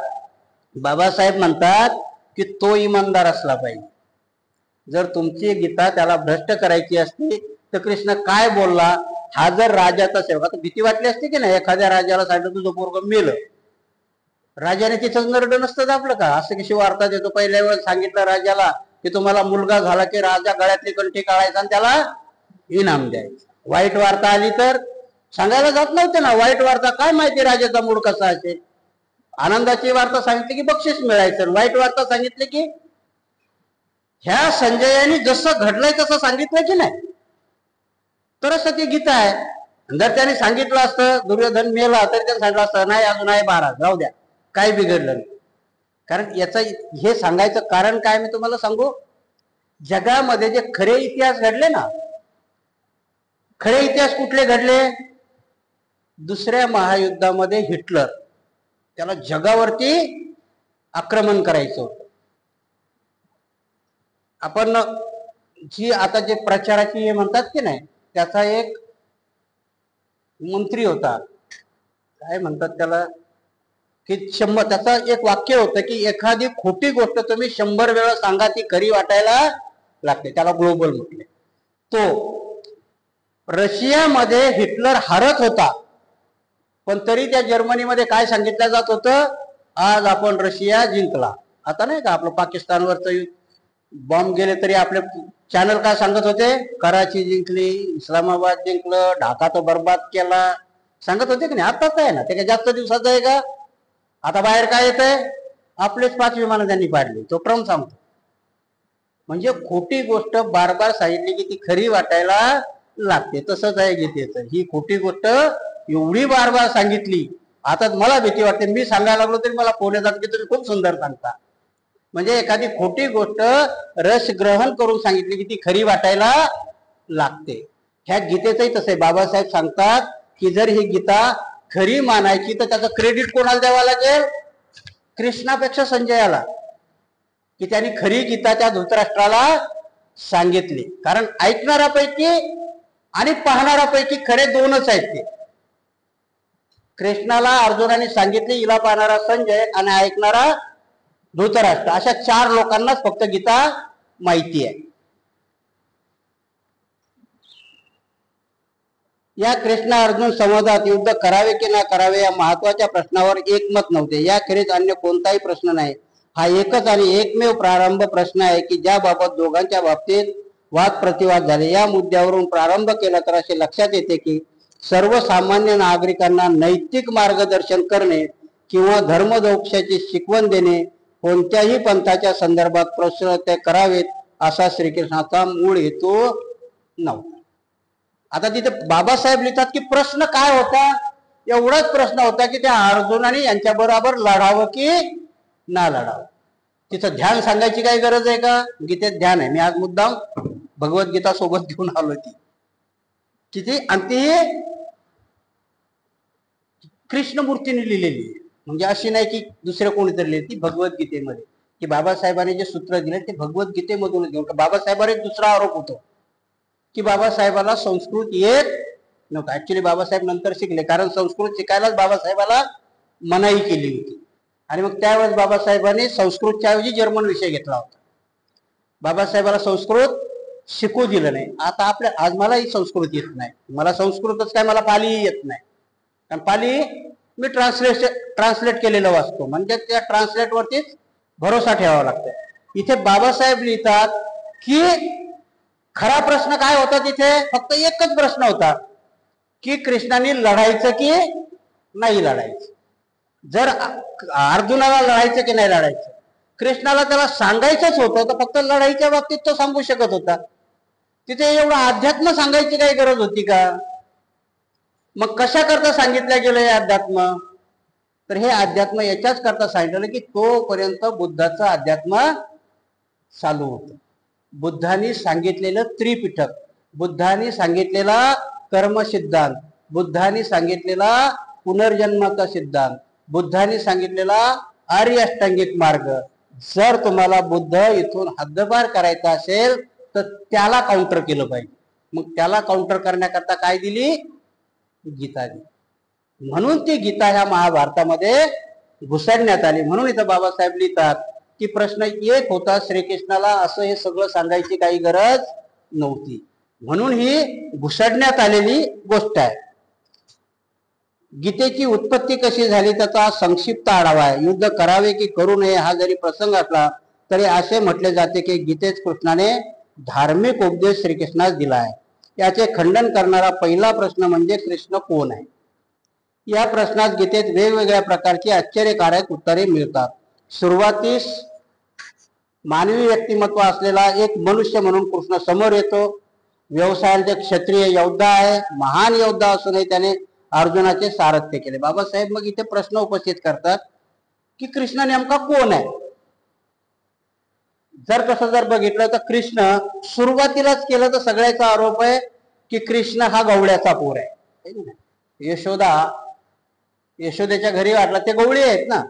बाबासाहेब म्हणतात की तो इमानदार असला पाहिजे. जर तुमची गीता त्याला भ्रष्ट करायची असती तर कृष्ण काय बोलला? हा जर राजाचा सेवक, आता भीती वाटली असते की नाही, एखाद्या राजाला सांगितलं तुझं पोरगं मेलं, राजाने तिथंच नरड नसतं दाबलं का? असं कशी वार्ता देतो? पहिल्या वेळेस सांगितलं राजाला की तुम्हाला मुलगा झाला की राजा गळ्यातली कंठी काढायचा आणि त्याला इनाम द्यायचं. वाईट वार्ता आली तर सांगायला जात नव्हते ना. वाईट वार्ता काय माहिती राजाचा मूड कसा असेल. आनंदाची वार्ता सांगितली की बक्षीस मिळायचं, वाईट वार्ता सांगितली की. ह्या संजयाने जसं घडलंय तसं सांगितलं की नाही, तरच ती गीता आहे. जर त्याने सांगितलं असतं दुर्योधन मेला तरी त्याने सांगितलं असतं नाही अजून आहे 12, जाऊ द्या, काही बिघडलं नाही. कारण याचं हे सांगायचं कारण काय मी तुम्हाला सांगू. जगामध्ये जे खरे इतिहास घडले ना, खरे इतिहास कुठले घडले? दुसऱ्या महायुद्धामध्ये हिटलर, त्याला जगावरती आक्रमण करायचं होतं. आपण जी आता जे प्रचाराची हे म्हणतात की नाही, त्याचा एक मंत्री होता, काय म्हणतात त्याला, की त्याचा एक वाक्य होतं की एखादी खोटी गोष्ट तुम्ही 100 वेळा सांगा ती खरी वाटायला लागते. त्याला ग्लोबल म्हटले. तो रशियामध्ये हिटलर हरत होता, पण तरी त्या जर्मनीमध्ये काय सांगितलं जात होतं? आज आपण रशिया जिंकला. आता नाही का आपलं पाकिस्तानवरचं बॉम्ब गेले तरी आपले चॅनल काय सांगत होते? कराची जिंकली, इस्लामाबाद जिंकलं, ढाका तो बर्बाद केला, सांगत होते की नाही? आताच आहे ना, ते काय जास्त दिवसाचं आहे का? आता बाहेर काय येत आहे? आपलेच 5 विमानं त्यांनी पाडली, तो ट्रम्प सांगतो. म्हणजे खोटी गोष्ट बार बार सांगितली की ती खरी वाटायला लागते. तसंच आहे गीतेचं. ही खोटी गोष्ट एवढी बार बार सांगितली, आता मला भीती वाटते. मी सांगायला लागलो तरी मला फोन येतात की तुम्ही खूप सुंदर सांगता. म्हणजे एखादी खोटी गोष्ट रस ग्रहण करून सांगितली की ती खरी वाटायला लागते. ह्या गीतेचंही तसं आहे. बाबासाहेब सांगतात की जर ही गीता खरी मानायची तर त्याचं क्रेडिट कोणाला द्यावं लागेल? कृष्णापेक्षा संजयाला, की त्यांनी खरी गीता त्या धृतराष्ट्राला सांगितली. कारण ऐकणाऱ्यापैकी आणि पाहणाऱ्यापैकी खरे 2च आहेत ते. कृष्णाला अर्जुनाने सांगितली, हिला पाहणारा संजय आणि ऐकणारा धृतराष्ट्र, अशा 4 लोकांनाच फक्त गीता माहिती आहे. या कृष्ण अर्जुन संवादात युद्ध करावे की न करावे या महत्वाच्या प्रश्नावर एकमत नव्हते. याखेरीज अन्य कोणताही प्रश्न नाही. हा एकच आणि एकमेव प्रारंभ प्रश्न आहे की ज्याबाबत दोघांच्या बाबतीत वाद प्रतिवाद झाले. या मुद्द्यावरून प्रारंभ केला तर असे लक्षात येते की सर्वसामान्य नागरिकांना नैतिक मार्गदर्शन करणे किंवा धर्मदोक्षाची शिकवण देणे कोणत्याही पंथाच्या संदर्भात प्रश्न ते करावेत असा श्रीकृष्णाचा मूळ हेतू नव्हता. आता तिथे बाबासाहेब लिहितात की प्रश्न काय होता? एवढाच प्रश्न होता की त्या अर्जुनाने यांच्या बरोबर लढावं की ना लढावं. तिथं ध्यान सांगायची काही गरज आहे का? गीतेत ध्यान आहे. मी आज मुद्दाम भगवद्गीता सोबत घेऊन आलो ती किती, आणि ती कृष्णमूर्तीने लिहिलेली आहे. म्हणजे अशी नाही की दुसऱ्या कोणीतरी लिहिली, ती भगवद्गीतेमध्ये की बाबासाहेबांनी जे सूत्र दिले ते भगवद्गीतेमधून घेऊन. बाबासाहेबांवर एक दुसरा आरोप होतो की बाबासाहेबाला संस्कृत येत नव्हतं. ऍक्च्युली बाबासाहेब नंतर शिकले, कारण संस्कृत शिकायलाच बाबासाहेबाला मनाई केली होती. आणि मग त्यावेळेस बाबासाहेबांनी संस्कृतच्या ऐवजी जर्मन विषय घेतला होता. बाबासाहेबाला संस्कृत शिकू दिलं नाही. आता आपल्या आज मलाही संस्कृत येत नाही, मला संस्कृतच काय, मला पाली येत नाही. कारण पाली मी ट्रान्सलेट केलेलं वाचतो, म्हणजे त्या ट्रान्सलेट वरतीच भरोसा ठेवावा लागतो. इथे बाबासाहेब लिहितात की खरा प्रश्न काय होता तिथे, फक्त एकच प्रश्न होता की कृष्णाने लढायचं की नाही लढायचं. जर अर्जुनाला लढायचं की नाही लढायचं, कृष्णाला त्याला सांगायचंच होतं, तर फक्त लढाईच्या बाबतीत तो सांगू शकत होता. तिथे एवढं अध्यात्म सांगायची काही गरज होती का? मग कशा करता सांगितलं गेलं हे अध्यात्म? तर हे अध्यात्म याच्याच करता सांगितलं की तोपर्यंत बुद्धाचं अध्यात्म चालू होतं. बुद्धांनी सांगितलेलं त्रिपिटक, बुद्धांनी सांगितलेला कर्म सिद्धांत, बुद्धांनी सांगितलेला पुनर्जन्माचा सिद्धांत, बुद्धांनी सांगितलेला आर्य अष्टांगिक मार्ग, जर तुम्हाला बुद्ध इथून हद्दपार करायचा असेल तर त्याला काउंटर केलं पाहिजे. मग त्याला काउंटर करण्याकरता काय दिली? गीता दिली. म्हणून ती गीता ह्या महाभारतामध्ये घुसडण्यात आली. म्हणून इथं बाबासाहेब लिहितात की प्रश्न एक होता, श्रीकृष्णाला असं हे सगळं सांगायची काही गरज नव्हती, म्हणून ही घुसडण्यात आलेली गोष्ट आहे. गीतेची उत्पत्ती कशी झाली त्याचा संक्षिप्त आढावा आहे. युद्ध करावे की करू नये हा जरी प्रसंग असला तरी असे म्हटले जाते की गीतेत कृष्णाने धार्मिक उपदेश श्रीकृष्णास दिला आहे. याचे खंडन करणारा पहिला प्रश्न म्हणजे कृष्ण कोण आहे. या प्रश्नात गीतेत वेगवेगळ्या प्रकारची आश्चर्यकारक उत्तरे मिळतात. सुरुवातीस मानवी व्यक्तिमत्व असलेला एक मनुष्य म्हणून कृष्ण समोर येतो. व्यवसायाचे क्षत्रिय योद्धा आहे, महान योद्धा असूनही त्याने अर्जुनाचे सारथ्य केले. बाबासाहेब मग इथे प्रश्न उपस्थित करतात की कृष्ण नेमका कोण आहे. जर तसं जर बघितलं तर कृष्ण सुरुवातीलाच केलं तर सगळ्याचा आरोप आहे की कृष्ण हा गवळ्याचा पोर आहे. यशोदेच्या घरी वाटला ते गवळी आहेत ना,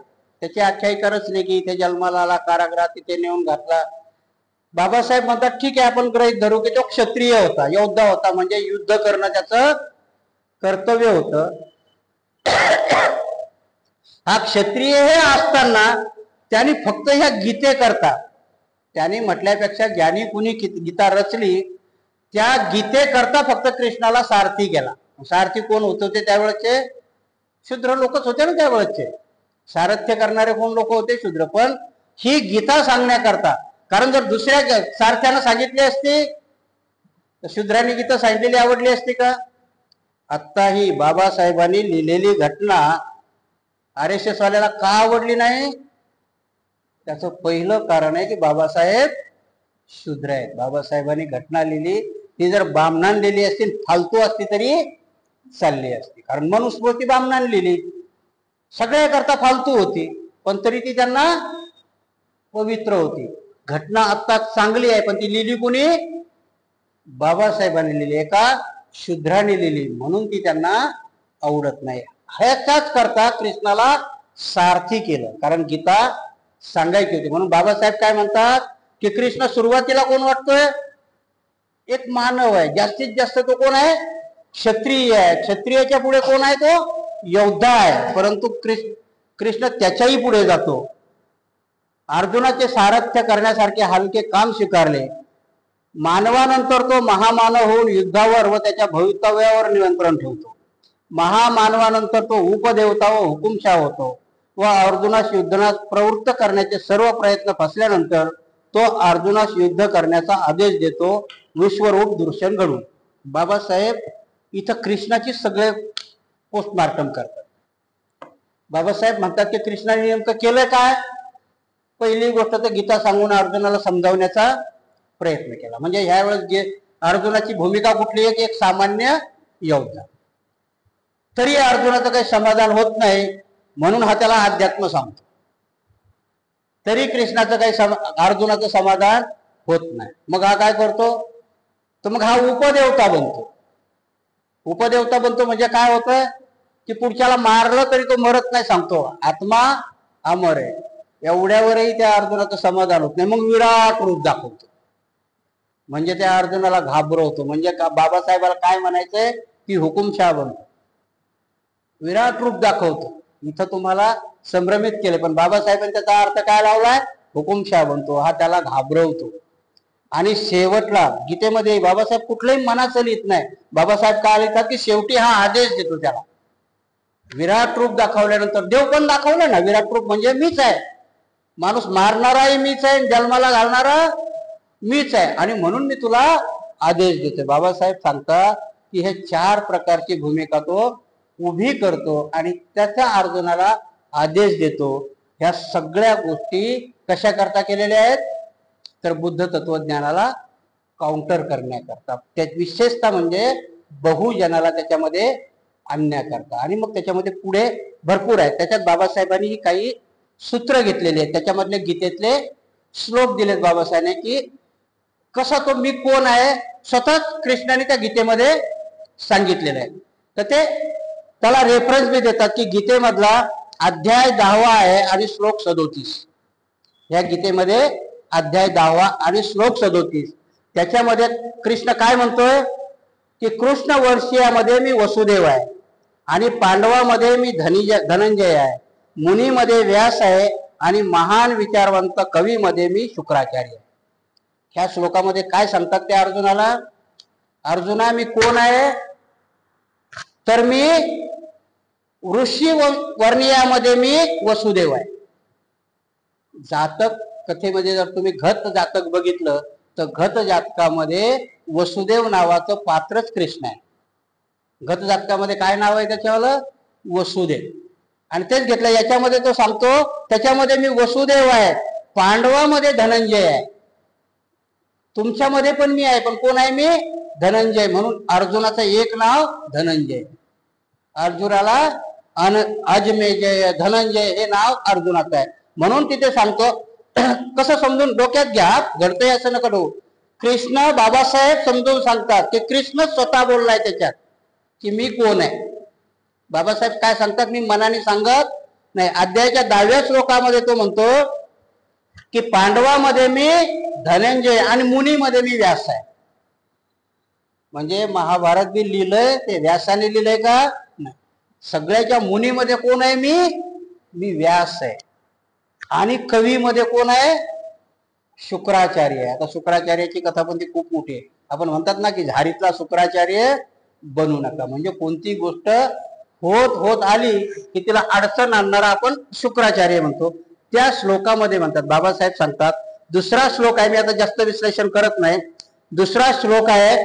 त्याची आख्यायिका रचली की इथे जन्माला आला, कारागृहात तिथे नेऊन घातला. बाबासाहेब म्हणतात ठीक आहे, आपण गृहीत धरू की तो क्षत्रिय होता, योद्धा होता, म्हणजे युद्ध करणं त्याचं कर्तव्य होतं. हा क्षत्रिय हे असताना त्यांनी फक्त ह्या गीते करता, त्यांनी म्हटल्यापेक्षा ज्ञानी कुणी गीता रचली त्या गीते करता फक्त कृष्णाला सारथी केला. सारथी कोण होत होते त्यावेळेचे? शूद्र लोकच होते ना त्यावेळेचे. सारथ्य करणारे कोण लोक होते? शूद्र. पण ही गीता सांगण्याकरता, कारण जर दुसऱ्या सारथ्यानं सांगितली असती तर शूद्रांनी गीता सांगितलेली आवडली असती का? आत्ताही बाबासाहेबांनी लिहिलेली घटना RSS वाल्याला का आवडली नाही? त्याचं पहिलं कारण आहे की बाबासाहेब शूद्र आहेत. बाबासाहेबांनी घटना लिहिली ती जर बामणान लिहिली असती, फालतू असती तरी चालली असती, कारण मनुस्मृती बामणान लिहिली, सगळ्या करता फालतू होती, पण तरी ती त्यांना पवित्र होती. घटना आत्ता चांगली आहे, पण ती लिहिली कोणी? बाबासाहेबांनी लिहिली, एका शूद्राने लिहिली, म्हणून ती त्यांना आवडत नाही. ह्याच्याच करता कृष्णाला सारथी केलं, कारण गीता सांगायची होती. म्हणून बाबासाहेब काय म्हणतात की कृष्ण सुरुवातीला कोण वाटतोय? एक मानव आहे. जास्तीत जास्त तो कोण आहे? क्षत्रिय आहे. क्षत्रियाच्या पुढे कोण आहे? तो योद्धा आहे. परंतु कृष्ण त्याच्याही पुढे जातो. अर्जुनाचे सारथ्य करण्यासारखे हलके काम स्वीकारले. मानवानंतर तो महामानव होऊन युद्धावर व त्याच्या भवितव्यावर नियंत्रण ठेवतो. महामानवानंतर तो उपदेवता व हुकुमशाह होतो व अर्जुनास युद्धास प्रवृत्त करण्याचे सर्व प्रयत्न फसल्यानंतर तो अर्जुनास युद्ध करण्याचा आदेश देतो, विश्वरूप दर्शन घडून. बाबासाहेब इथं कृष्णाची सगळे पोस्टमार्टम करतात. बाबासाहेब म्हणतात की कृष्णाने नेमकं केलंय काय? पहिली गोष्ट तर गीता सांगून अर्जुनाला समजावण्याचा प्रयत्न केला. म्हणजे ह्या वेळेस अर्जुनाची भूमिका कुठली आहे? एक सामान्य योद्धा. तरी अर्जुनाचं काही समाधान होत नाही, म्हणून हा त्याला अध्यात्म सांगतो. तरी कृष्णाचं काही अर्जुनाचं समाधान होत नाही. मग हा काय करतो? तर मग हा उपदेवता बनतो. उपदेवता बनतो म्हणजे काय होतं? की पुढच्याला मारलं तरी तो मरत नाही, सांगतो आत्मा अमर आहे. एवढ्यावरही त्या अर्जुनाचं समाधान होत नाही. मग विराट रूप दाखवतो, म्हणजे त्या अर्जुनाला घाबरवतो. म्हणजे बाबासाहेबाला काय म्हणायचंय की हुकुमशाह बनतो, विराट रूप दाखवतो. इथं तुम्हाला संभ्रमित केले, पण बाबासाहेबांनी त्याचा अर्थ काय लावलाय, हुकुमशाह बनतो, हा त्याला घाबरवतो. आणि शेवटला गीतेमध्ये बाबासाहेब कुठलंही मनाचं लिहित नाही. बाबासाहेब काय लिहितात की शेवटी हा आदेश देतो त्याला. विराट रूप दाखवल्यानंतर देव पण दाखवलं ना, विराट रूप म्हणजे मीच आहे, माणूस मारणाराही मीच आहे, जन्माला घालणारा मीच आहे, आणि म्हणून मी तुला आदेश देतो. बाबासाहेब सांगतात की हे 4 प्रकारची भूमिका तो उभी करतो आणि त्याच्या अर्जुनाला आदेश देतो. ह्या सगळ्या गोष्टी कशा करता केलेल्या आहेत, तर बुद्ध तत्वज्ञानाला काउंटर करण्याकरता, त्यात विशेषतः म्हणजे बहुजनाला त्याच्यामध्ये आणण्याकरता. आणि मग त्याच्यामध्ये पुढे भरपूर आहे. त्याच्यात बाबासाहेबांनी काही सूत्र घेतलेले आहेत, त्याच्यामधले गीतेतले श्लोक दिलेत बाबासाहेबांनी की कसा तो मी कोण आहे, स्वतःच कृष्णाने त्या गीतेमध्ये सांगितलेलं आहे. तर ते त्याला रेफरन्स बी देतात की गीतेमधला अध्याय 10वा आहे आणि श्लोक 37. या गीतेमध्ये अध्याय 10वा आणि श्लोक 37, त्याच्यामध्ये कृष्ण काय म्हणतोय की कृष्ण वर्षीयामध्ये मी वसुदेव आहे, आणि पांडवामध्ये मी धनंजय आहे, मुनीमध्ये व्यास आहे, आणि महान विचारवंत कवीमध्ये मी शुक्राचार्य आहे. ह्या श्लोकामध्ये काय सांगतात त्या अर्जुनाला, अर्जुना मी कोण आहे, तर मी ऋषी वर्णीयामध्ये मी वसुदेव आहे. जातक कथेमध्ये जर तुम्ही घट जातक बघितलं तर घट जातकामध्ये वसुदेव नावाचं पात्रच कृष्ण आहे. घट जातकामध्ये काय नाव आहे त्याच्यावालं, वसुदेव. आणि तेच घेतलं याच्यामध्ये तो सांगतो त्याच्यामध्ये मी वसुदेव आहे, पांडवामध्ये धनंजय आहे, तुमच्यामध्ये पण मी आहे, पण कोण आहे मी, धनंजय. म्हणून अर्जुनाचं एक नाव धनंजय. अर्जुनाला अजमेजय धनंजय हे नाव अर्जुनाचं आहे. म्हणून तिथे सांगतो कसं समजून डोक्यात घ्या, घडतंय असं नका ठेवू. कृष्ण बाबासाहेब समजून सांगतात की कृष्ण स्वतः बोललाय त्याच्यात की मी कोण आहे. बाबासाहेब काय सांगतात, मी मनाने सांगत नाही. अध्यायाच्या 10व्या श्लोकामध्ये तो म्हणतो की पांडवामध्ये मी धनंजय आणि मुनीमध्ये मी व्यास आहे. म्हणजे महाभारत बी लिहिलंय ते व्यासाने लिहिलंय का, नाही. सगळ्याच्या मुनीमध्ये कोण आहे, मी व्यास आहे. आणि कवीमध्ये कोण आहे, शुक्राचार्य आहे. आता शुक्राचार्याची कथा पण ती खूप मोठी आहे. आपण म्हणतात ना की झारीतला शुक्राचार्य बनू नका. म्हणजे कोणती गोष्ट होत आली की तिला अडचण आणणारा आपण शुक्राचार्य म्हणतो. त्या श्लोकामध्ये म्हणतात बाबासाहेब सांगतात, दुसरा श्लोक आहे, मी आता जास्त विश्लेषण करत नाही. दुसरा श्लोक आहे,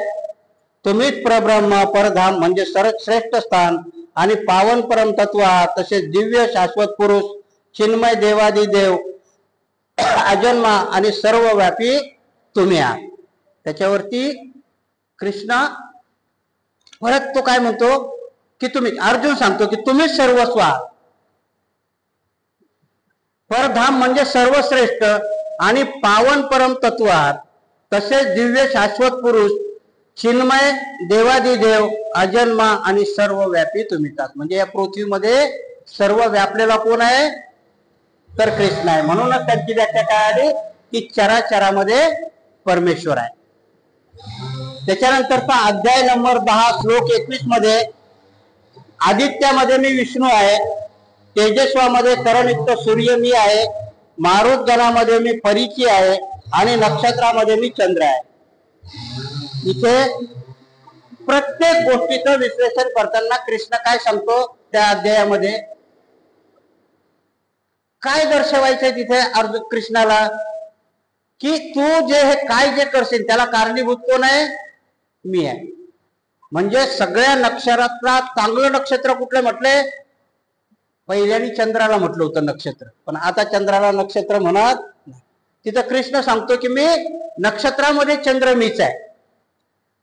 तुम्हीच परब्रह्म परधाम म्हणजे श्रेष्ठ स्थान आणि पावन परम तत्व, तसेच दिव्य शाश्वत पुरुष चिन्मय देवादी देव अजन्मा आणि सर्व व्यापी तुम्ही आहात. त्याच्यावरती कृष्ण परत तो काय म्हणतो की तुम्ही, अर्जुन सांगतो की तुम्हीच सर्वस्व आहात. परधाम म्हणजे सर्वश्रेष्ठ आणि पावन परम तत्व आहात, तसेच दिव्य शाश्वत पुरुष चिन्मय देवादी देव अजन्मा आणि सर्व व्यापी तुम्हीच आहात. म्हणजे या पृथ्वीमध्ये सर्व व्यापलेला कोण आहे, तर कृष्ण आहे. म्हणूनच त्यांची व्याख्या काय आली की चराचरामध्ये परमेश्वर आहे. त्याच्यानंतरचा अध्याय नंबर 10 श्लोक 21 मध्ये, आदित्यामध्ये मी विष्णू आहे, तेजस्वामध्ये तरयुक्त सूर्य मी आहे, मारुत गणामध्ये मी परीची आहे, आणि नक्षत्रामध्ये मी चंद्र आहे. इथे प्रत्येक गोष्टीचं विश्लेषण करताना कृष्ण काय सांगतो, त्या अध्यायामध्ये काय दर्शवायचंय तिथे अर्जुन कृष्णाला, की तू हे काय जे करशील त्याला कारणीभूत कोण आहे, मी आहे. म्हणजे सगळ्या नक्षत्रातला चांगलं नक्षत्र कुठलं म्हटलंय, पहिल्यानी चंद्राला म्हटलं होतं नक्षत्र, पण आता चंद्राला नक्षत्र म्हणत नाही. तिथं कृष्ण सांगतो की मी नक्षत्रामध्ये चंद्र मीच आहे,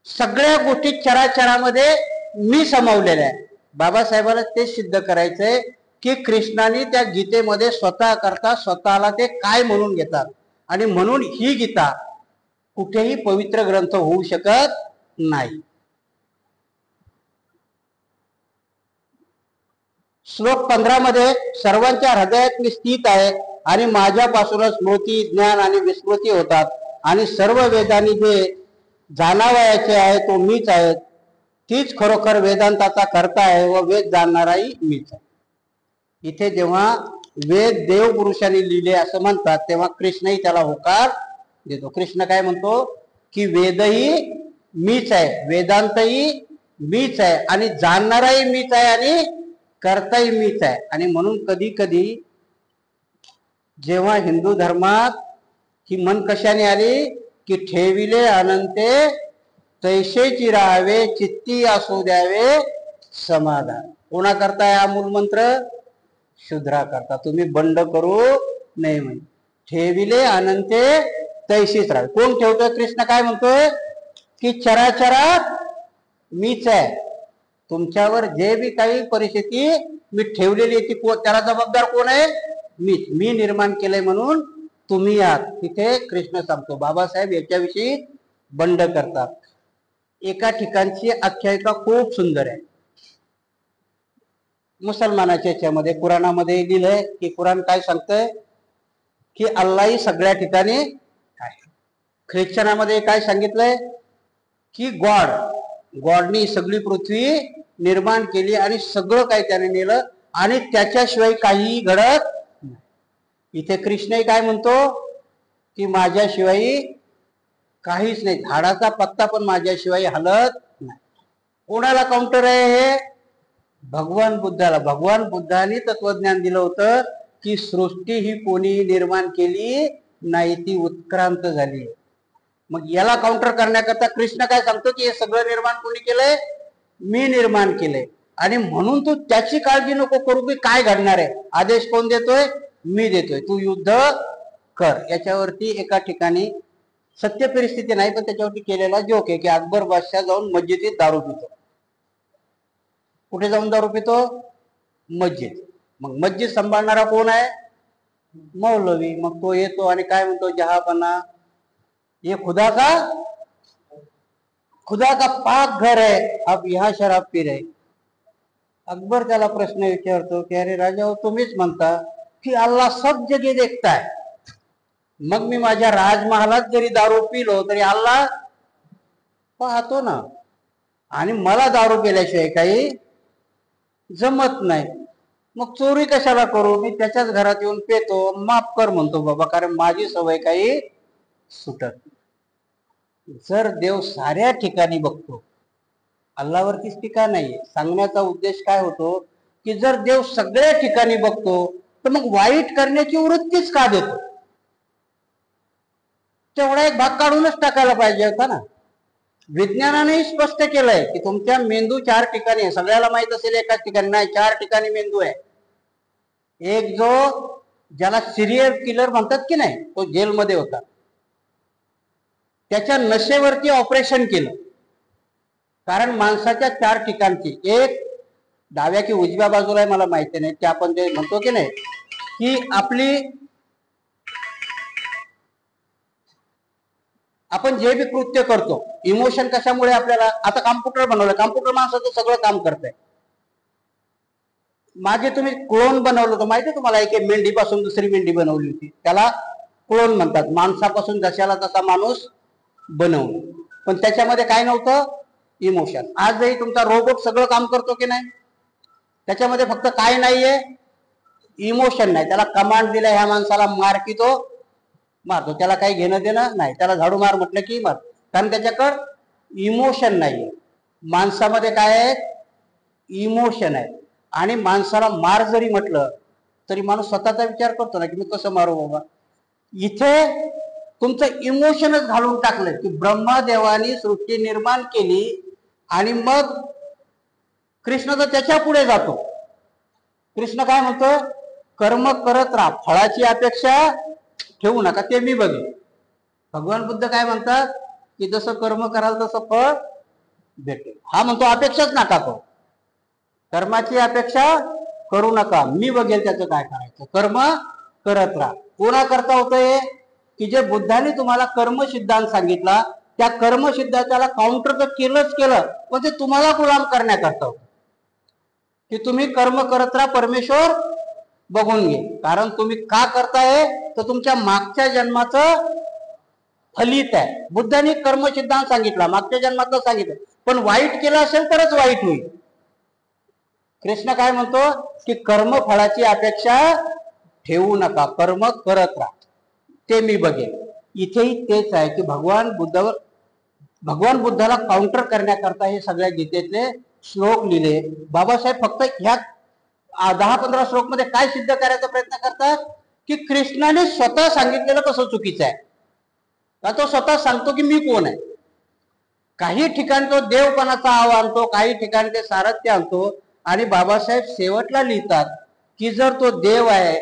सगळ्या गोष्टी चराचरामध्ये मी समावलेल्या आहे. बाबासाहेबाला ते सिद्ध करायचंय की कृष्णाने त्या गीतेमध्ये स्वतः करता स्वतःला ते काय म्हणून घेतात, आणि म्हणून ही गीता कुठेही पवित्र ग्रंथ होऊ शकत नाही. श्लोक 15 मध्ये सर्वांच्या हृदयात मी स्थित आहे आणि माझ्यापासूनच स्मृती ज्ञान आणि विस्मृती होतात आणि सर्व वेदांनी जे जाणावयाचे आहे तो मीच आहे. तीच खरोखर वेदांताचा कर्ता आहे व वेद जाणणाराही मीच आहे. इथे जेव्हा वेद देव पुरुषांनी लिहिले असं म्हणतात तेव्हा कृष्णही त्याला होकार देतो. कृष्ण काय म्हणतो की वेदही मीच आहे, वेदांतही मीच आहे आणि जाणणाराही मीच आहे आणि कर्ताही मीच आहे. आणि म्हणून कधी कधी जेव्हा हिंदू धर्मात ही मन कशाने आली की ठेविले अनंते तैसेची राहावे चित्ती असू द्यावे समाधान. कोणा करताय हा मूल मंत्र? शूद्रा करता. तुम्ही बंड करू नये म्हणजे ठेविले अनंते तैशीच राहावे. कोण ठेवतोय? कृष्ण काय म्हणतोय की चराचरात मीच आहे. तुमच्यावर जे बी काही परिस्थिती मी ठेवलेली ती त्याला जबाबदार कोण आहे? मीच. मी निर्माण केलंय म्हणून तुम्ही आहात. तिथे कृष्ण सांगतो. बाबासाहेब याच्याविषयी बंड करतात. एका ठिकाणची आख्यायिका खूप सुंदर आहे. मुसलमानाच्या याच्यामध्ये कुराणामध्ये लिहिलंय की कुराण काय सांगतंय की अल्लाही सगळ्या ठिकाणी आहे. ख्रिश्चनामध्ये काय सांगितलंय की गॉडनी सगळी पृथ्वी निर्माण केली आणि सगळं काही त्याने नेलं आणि त्याच्याशिवाय काहीही घडत नाही. इथे कृष्णही काय म्हणतो की माझ्याशिवाय काहीच नाही, झाडाचा पत्ता पण माझ्याशिवाय हलत नाही. कोणाला काउंटर आहे हे? भगवान बुद्धाला. भगवान बुद्धाने तत्वज्ञान दिलं होतं की सृष्टी ही कोणी निर्माण केली नाही, ती उत्क्रांत झाली. मग याला काउंटर करण्याकरता कृष्ण काय सांगतो की हे सगळं निर्माण कोणी केलंय? मी निर्माण केलंय. आणि म्हणून तू त्याची काळजी नको करू की काय घडणार आहे. आदेश कोण देतोय? मी देतोय. तू युद्ध कर. याच्यावरती एका ठिकाणी सत्य परिस्थिती नाही पण त्याच्यावरती केलेला जोक आहे की अकबर बादशाह जाऊन मस्जिदीत दारू पितो. कुठे जाऊन दारू पितो? मस्जिद. मग मस्जिद सांभाळणारा कोण आहे? मौलवी. मग तो येतो आणि काय म्हणतो? जहापना ये खुदा का पाक घर है, अब यहाँ शराब पी रहे. अकबर त्याला प्रश्न विचारतो की अरे राजा तुम्हीच म्हणता की अल्लाह सब जगे देखताय. मग मी माझ्या राजमहालात जरी दारू पिलो तरी अल्लाह पाहतो ना. आणि मला दारू पिल्याशिवाय काही जमत नाही. मग चोरी कशाला करू? मी त्याच्याच घरात येऊन पेतो. माफ कर म्हणतो बाबा, कारण माझी सवय काही सुटत. जर देव साऱ्या ठिकाणी बघतो, अल्लावरतीच टीका नाही. सांगण्याचा उद्देश काय होतो की जर देव सगळ्या ठिकाणी बघतो तर मग वाईट करण्याची वृत्तीच का देतो? तेवढा एक भाग काढूनच टाकायला पाहिजे होता ना. विज्ञानाने स्पष्ट केलंय की तुमच्या मेंदू 4 ठिकाणी आहे. सगळ्याला माहित असेल एकाच ठिकाणी नाही, 4 ठिकाणी मेंदू आहे. एक जो ज्याला सिरियल किलर म्हणतात की नाही, तो जेलमध्ये होता. त्याच्या नशेवरती ऑपरेशन केलं. कारण माणसाच्या 4 ठिकाणची, एक डाव्या की उजव्या बाजूला आहे मला माहिती नाही, ते आपण जे म्हणतो की नाही की आपण जे बी कृत्य करतो इमोशन कशामुळे आपल्याला. आता कॉम्प्युटर बनवलं, कॉम्प्युटर माणसाचं सगळं काम करतंय. मागे तुम्ही क्लोन बनवलं होतं माहिती तुम्हाला, एक मेंढीपासून दुसरी मेंढी बनवली होती, त्याला क्लोन म्हणतात. माणसापासून जशाला तसा माणूस बनवणं. पण त्याच्यामध्ये काय नव्हतं? इमोशन. आजही तुमचा रोबोट सगळं काम करतो की नाही, त्याच्यामध्ये फक्त काय नाहीये? इमोशन नाही. त्याला कमांड दिला ह्या माणसाला मार की तो मारतो. त्याला काही घेणं देणं नाही. त्याला झाडू मार म्हटलं की मार, कारण त्याच्याकडे इमोशन नाही. माणसामध्ये काय आहे? इमोशन आहे. आणि माणसाला मार जरी म्हटलं तरी माणूस स्वतःचा विचार करतो ना की मी कसं मारू बाबा. इथे तुमचं इमोशनच घालून टाकलं की ब्रह्मदेवानी सृष्टी निर्माण केली आणि मग कृष्ण तर त्याच्या पुढे जातो. कृष्ण काय म्हणतो? कर्म करत राहा, फळाची अपेक्षा ठेवू नका, ते मी बघेन. भगवान बुद्ध काय म्हणतात की जसं कर्म कराल तसं फळ भेटेल. हा म्हणतो अपेक्षाच नका करू, कर्माची अपेक्षा करू नका, मी बघेल त्याचं काय करायचं. कर्म करत राहा. कोणा करता होतंय की जे बुद्धाने तुम्हाला कर्म सिद्धांत सांगितला त्या कर्म सिद्धांताला काउंटर तर केलंच केलं, पण ते तुम्हाला गुलाम करण्याकरता होतं. की तुम्ही कर्म करत राहा, परमेश्वर बघून घे. कारण तुम्ही का करताय तर तुमच्या मागच्या जन्माचं फलित आहे. बुद्धांनी कर्म सिद्धांत सांगितला, मागच्या जन्मातलं सांगितलं, पण वाईट केलं असेल तरच वाईट होईल. कृष्ण काय म्हणतो की कर्म फळाची अपेक्षा ठेवू नका, कर्म करत राहा, ते मी बघेन. इथेही तेच आहे की भगवान बुद्धाला काउंटर करण्याकरता हे सगळ्या गीतेतले श्लोक लिहिले. बाबासाहेब फक्त ह्या 10-15 श्लोक मध्ये काय सिद्ध करायचा प्रयत्न करतात की कृष्णाने स्वतः सांगितलेलं कसं चुकीचं आहे. का तो स्वतः सांगतो की मी कोण आहे. काही ठिकाणी तो देवपणाचा आव आणतो, काही ठिकाणी ते सारथ्य आणतो, आणि बाबासाहेब शेवटला लिहितात की जर तो देव आहे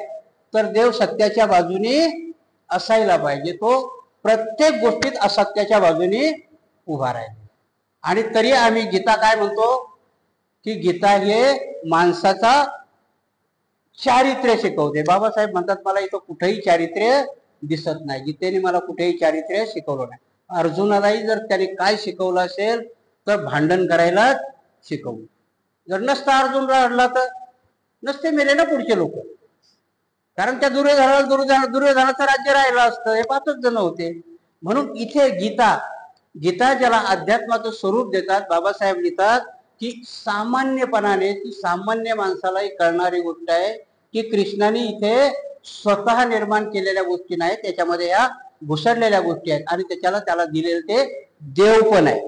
तर देव सत्याच्या बाजूने असायला पाहिजे. तो प्रत्येक गोष्टीत असत्याच्या बाजूने उभा राहील. आणि तरी आम्ही गीता काय म्हणतो की गीता हे माणसाचा चारित्र्य शिकवते. बाबासाहेब म्हणतात मला इथं कुठेही चारित्र्य दिसत नाही, गीतेने मला कुठेही चारित्र्य शिकवलं नाही. अर्जुनालाही जर त्याने काय शिकवलं असेल तर भांडण करायला शिकवलं. जर नसता अर्जुन रडला तर नसते मेले ना पुढचे लोक. कारण त्या दुर्योधनाचं राज्य राहिलं असतं, हे 5च जण होते. म्हणून इथे गीता ज्याला अध्यात्माचं स्वरूप देतात, बाबासाहेब लिहितात की सामान्यपणाने ती सामान्य माणसालाही कळणारी गोष्ट आहे की कृष्णाने इथे स्वतः निर्माण केलेल्या गोष्टी नाही, त्याच्यामध्ये या घुसडलेल्या गोष्टी आहेत, आणि त्याला दिलेलं ते देव पण आहे.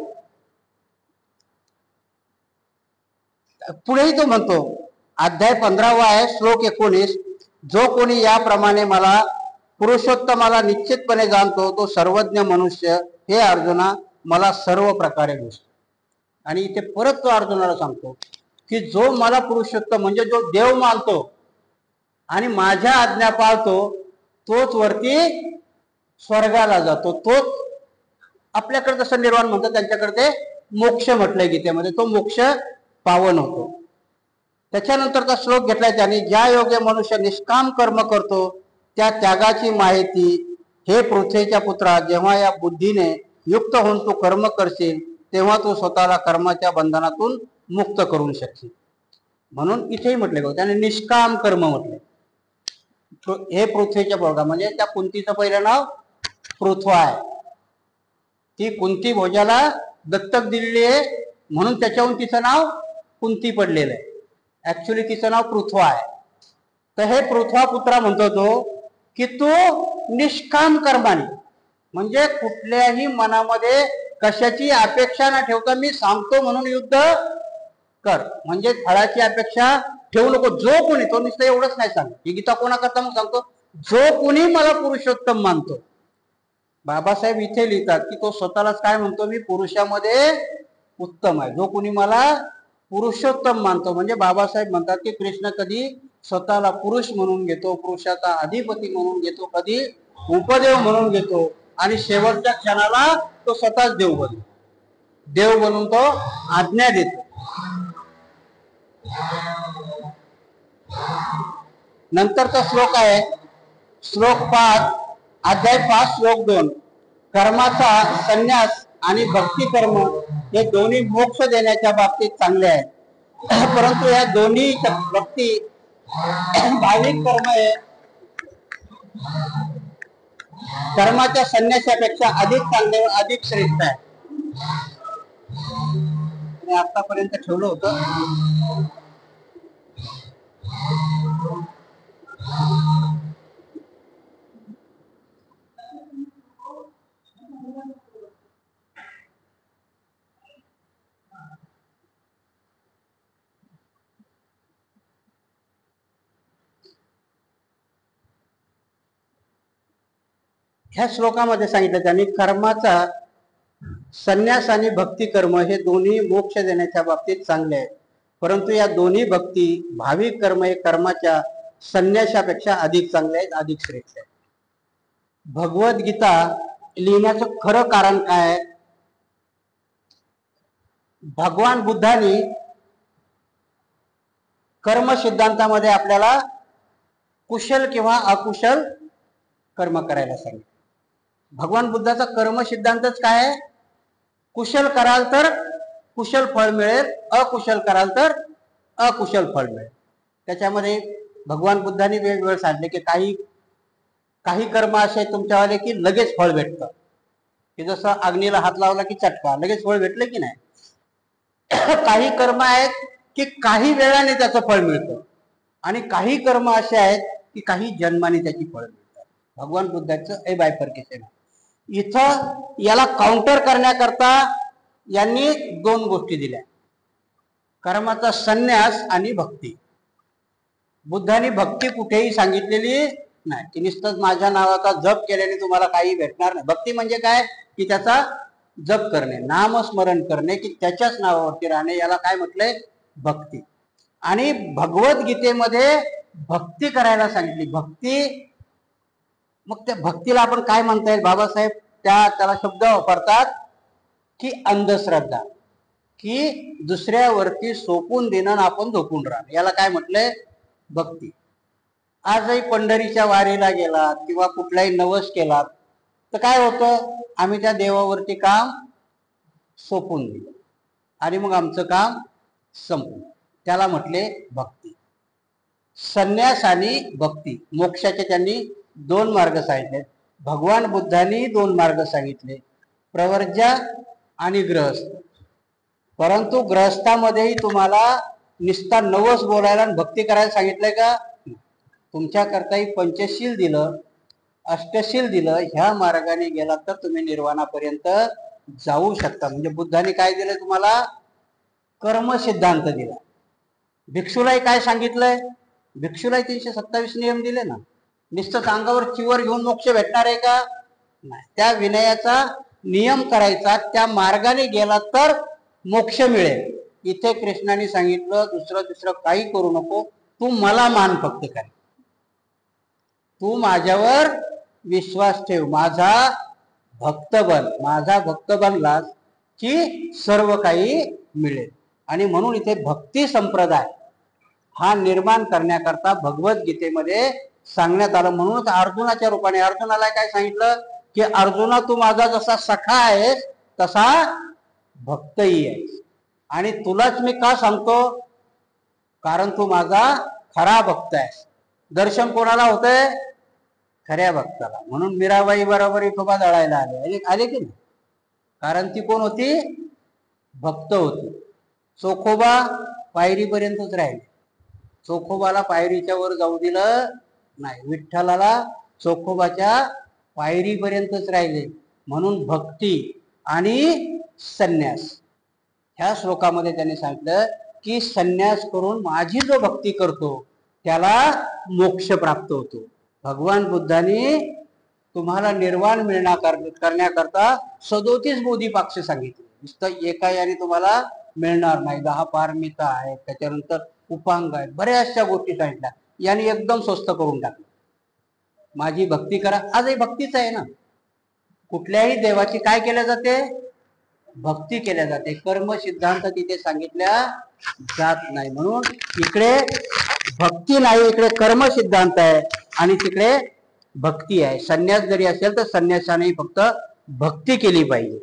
पुढेही तो म्हणतो, अध्याय 15 आहे, श्लोक 19, जो कोणी याप्रमाणे मला पुरुषोत्तमाला निश्चितपणे जाणतो तो सर्वज्ञ मनुष्य. हे अर्जुना, मला सर्व प्रकारे घुसतो. आणि इथे परत तो अर्जुनाला सांगतो की जो मला पुरुषोत्तम म्हणजे जो देव मानतो आणि माझ्या आज्ञा पाळतो तोच वरती स्वर्गाला जातो. तोच आपल्याकडे जसं निर्वाण म्हणतात त्यांच्याकडे ते मोक्ष म्हटलंय गीतेमध्ये, तो मोक्ष पावन होतो. त्याच्यानंतरचा श्लोक घेतलाय त्याने, ज्या योग्य मनुष्य निष्काम कर्म करतो त्या त्यागाची माहिती हे पृथ्वीच्या पुत्रा, जेव्हा या बुद्धीने युक्त होऊन तू कर्म करशील तेव्हा तू स्वतःला कर्माच्या बंधनातून मुक्त करू शकशील. म्हणून इथेही म्हटले गो त्याने निष्काम कर्म म्हटले. हे पृथ्वीच्या पोरगा म्हणजे त्या कुंतीचं पहिलं नाव पृथ्वा आहे. ती कुंती भोजाला दत्तक दिलेली आहे म्हणून त्याच्याहून तिचं नाव कुंती पडलेलं आहे. ऍक्च्युली तिचं नाव पृथ्वा आहे. तर हे पृथ्वा पुत्रा म्हणतो तो की तू निष्काम कर्माने म्हणजे कुठल्याही मनामध्ये कशाची अपेक्षा न ठेवता मी सांगतो म्हणून युद्ध कर. म्हणजे फळाची अपेक्षा ठेवू नको. जो कोणी, तो नुसतं एवढंच नाही सांग, ही गीता कोणाकरता मग सांगतो, जो कोणी मला पुरुषोत्तम मानतो. बाबासाहेब इथे लिहितात की तो स्वतःलाच काय म्हणतो, मी पुरुषामध्ये उत्तम आहे. जो कोणी मला पुरुषोत्तम मानतो म्हणजे बाबासाहेब म्हणतात की कृष्ण कधी स्वतःला पुरुष म्हणून घेतो, पुरुषाचा अधिपती म्हणून घेतो, कधी उपदेव म्हणून घेतो, आणि शेवटच्या क्षणाला तो स्वतःच देव बनून तो आज्ञा देतो. नंतरचा श्लोक आहे श्लोक 5 अध्याय 5 श्लोक 2, कर्माचा संन्यास आणि भक्ती कर्म हे दोन्ही मोक्ष देण्याच्या बाबतीत चांगले आहेत, परंतु या दोन्ही भक्ती भाविक कर्म हे कर्माच्या संन्यासापेक्षा अधिक चांगले व अधिक श्रेष्ठ आहे. आतापर्यंत ठेवलं होतं. ह्या श्लोकामध्ये सांगितलं त्यांनी कर्माचा संन्यास आणि भक्ती कर्म हे दोन्ही मोक्ष देण्याच्या बाबतीत चांगले आहेत, परंतु या दोन्ही भक्ती भाविक कर्म हे कर्माच्या संन्यासापेक्षा अधिक चांगले आहेत, अधिक श्रेष्ठ आहेत. भगवद्गीता लिहिण्याचं खरं कारण काय? भगवान बुद्धांनी कर्म सिद्धांतामध्ये आपल्याला कुशल किंवा अकुशल कर्म करायला सांगितलं. भगवान बुद्धाचा कर्म सिद्धांतच काय आहे? कुशल कराल तर कुशल फळ मिळेल, अकुशल कराल तर अकुशल फळ मिळेल. त्याच्यामध्ये भगवान बुद्धांनी वेगवेगळे सांगितले की काही काही कर्म असे तुमच्यावाले की लगेच फळ भेटतं, की जसं अग्नीला हात लावला की चटका लगेच फळ भेटलं की नाही. काही कर्म आहेत की काही वेळाने त्याचं फळ मिळतं, आणि काही कर्म असे आहेत की काही जन्माने त्याची फळ मिळतात. भगवान बुद्धाचं हे बायफर्केशन आहे. इथं याला काउंटर करण्याकरता यांनी दोन गोष्टी दिल्या, कर्माचा संन्यास आणि भक्ती. बुद्धांनी भक्ती कुठेही सांगितलेली नाही की नुसतंच माझ्या नावाचा जप केल्याने तुम्हाला काही भेटणार नाही. भक्ती म्हणजे काय की त्याचा जप करणे, नामस्मरण करणे, की त्याच्याच नावावरती राहणे, याला काय म्हटलंय भक्ती. आणि भगवद्गीतेमध्ये भक्ती करायला सांगितली. भक्ती, मग त्या भक्तीला आपण काय म्हणता येईल, बाबासाहेब त्याला शब्द वापरतात की अंधश्रद्धा, की दुसऱ्यावरती सोपून देणं आपण झोपून राहणं, याला काय म्हटलंय भक्ती. आजही पंढरीच्या वारीला गेलात किंवा कुठलाही नवस केलात तर काय होतं, आम्ही त्या देवावरती काम सोपून दिलं आणि मग आमचं काम संपलं, त्याला म्हटले भक्ती. संन्यास आणि भक्ती, मोक्षाचे त्यांनी दोन मार्ग सांगितले. भगवान बुद्धांनी दोन मार्ग सांगितले, प्रवर्जा आणि गृहस्थ. परंतु गृहस्थामध्येही तुम्हाला निस्ता नवस बोलायला आणि भक्ती करायला सांगितलंय का? तुमच्याकरताही पंचशील दिलं, अष्टशील दिलं. ह्या मार्गाने गेला तर तुम्ही निर्वाणापर्यंत जाऊ शकता. म्हणजे बुद्धाने काय दिलं तुम्हाला? कर्म सिद्धांत दिला. भिक्षूलाही काय सांगितलंय? भिक्षूलाही 327 नियम दिले ना. नुसतं अंगावर चिवर घेऊन मोक्ष भेटणार आहे का? नाही. त्या विनयाचा नियम करायचा, त्या मार्गाने गेला तर मोक्ष मिळेल. इथे कृष्णाने सांगितलं दुसरं काही करू नको, तू मला मान फक्त कर, तू माझ्यावर विश्वास ठेव, माझा भक्त बन. माझा भक्त बनलास की सर्व काही मिळेल. आणि म्हणून इथे भक्ती संप्रदाय हा निर्माण करण्याकरता भगवद्गीतेमध्ये सांगण्यात आलं. म्हणूनच अर्जुनाच्या रूपाने अर्जुनाला काय सांगितलं की अर्जुना, तू माझा जसा सखा आहेस तसा भक्तही आहेस. आणि तुलाच मी का सांगतो, कारण तू माझा खरा भक्त आहेस. दर्शन कोणाला होतंय? खऱ्या भक्ताला. म्हणून मीराबाई बरोबर विठोबा दळायला आले की नाही? कारण ती कोण होती? भक्त होती. चोखोबा पायरीपर्यंतच राहिले, चोखोबाला पायरीच्या वर जाऊ दिलं नाही. विठ्ठलाला चोखोबाच्या पायरीपर्यंतच राहिले. म्हणून भक्ती आणि संन्यास ह्या श्लोकामध्ये त्यांनी सांगितलं की संन्यास करून माझी जो भक्ती करतो त्याला मोक्ष प्राप्त होतो. भगवान बुद्धांनी तुम्हाला निर्वाण करण्याकरता 37 बोधिपाक्ष सांगितले. नुसतं एका याने तुम्हाला मिळणार नाही. 10 पारमिता आहेत, त्याच्यानंतर उपांग आहेत, बऱ्याचशा गोष्टी सांगितल्या. याने एकदम स्वस्त करून टाकलं. माझी भक्ती करा. आजही भक्तीच आहे ना. कुठल्याही देवाची काय केल्या जाते? भक्ती केल्या जाते. कर्म सिद्धांत तिथे सांगितल्या जात नाही. म्हणून इकडे भक्ती नाही, इकडे कर्म सिद्धांत आहे आणि तिकडे भक्ती आहे. संन्यास जरी असेल तर संन्यासाने फक्त भक्ती केली पाहिजे.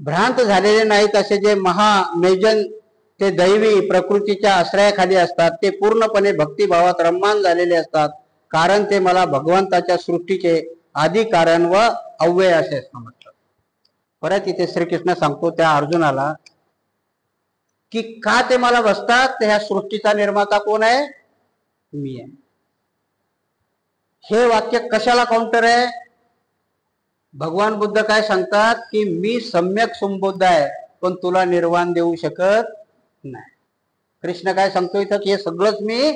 भ्रांत झालेले नाहीत असे जे महामेजन ते दैवी प्रकृतीच्या आश्रयाखाली असतात, ते पूर्णपणे भक्तिभावात रममान झालेले असतात. कारण ते मला भगवंताच्या सृष्टीचे आदी कारण व अव्यय असे समजतात. परत इथे श्रीकृष्ण सांगतो त्या अर्जुनाला की का ते मला बसतात? तर ह्या सृष्टीचा निर्माता कोण आहे? मी आहे. हे वाक्य कशाला काउंटर आहे? भगवान बुद्ध काय सांगतात की मी सम्यक संबुद्ध आहे, पण तुला निर्वाण देऊ शकत नाही. कृष्ण काय सांगतो इथं की हे सगळंच मी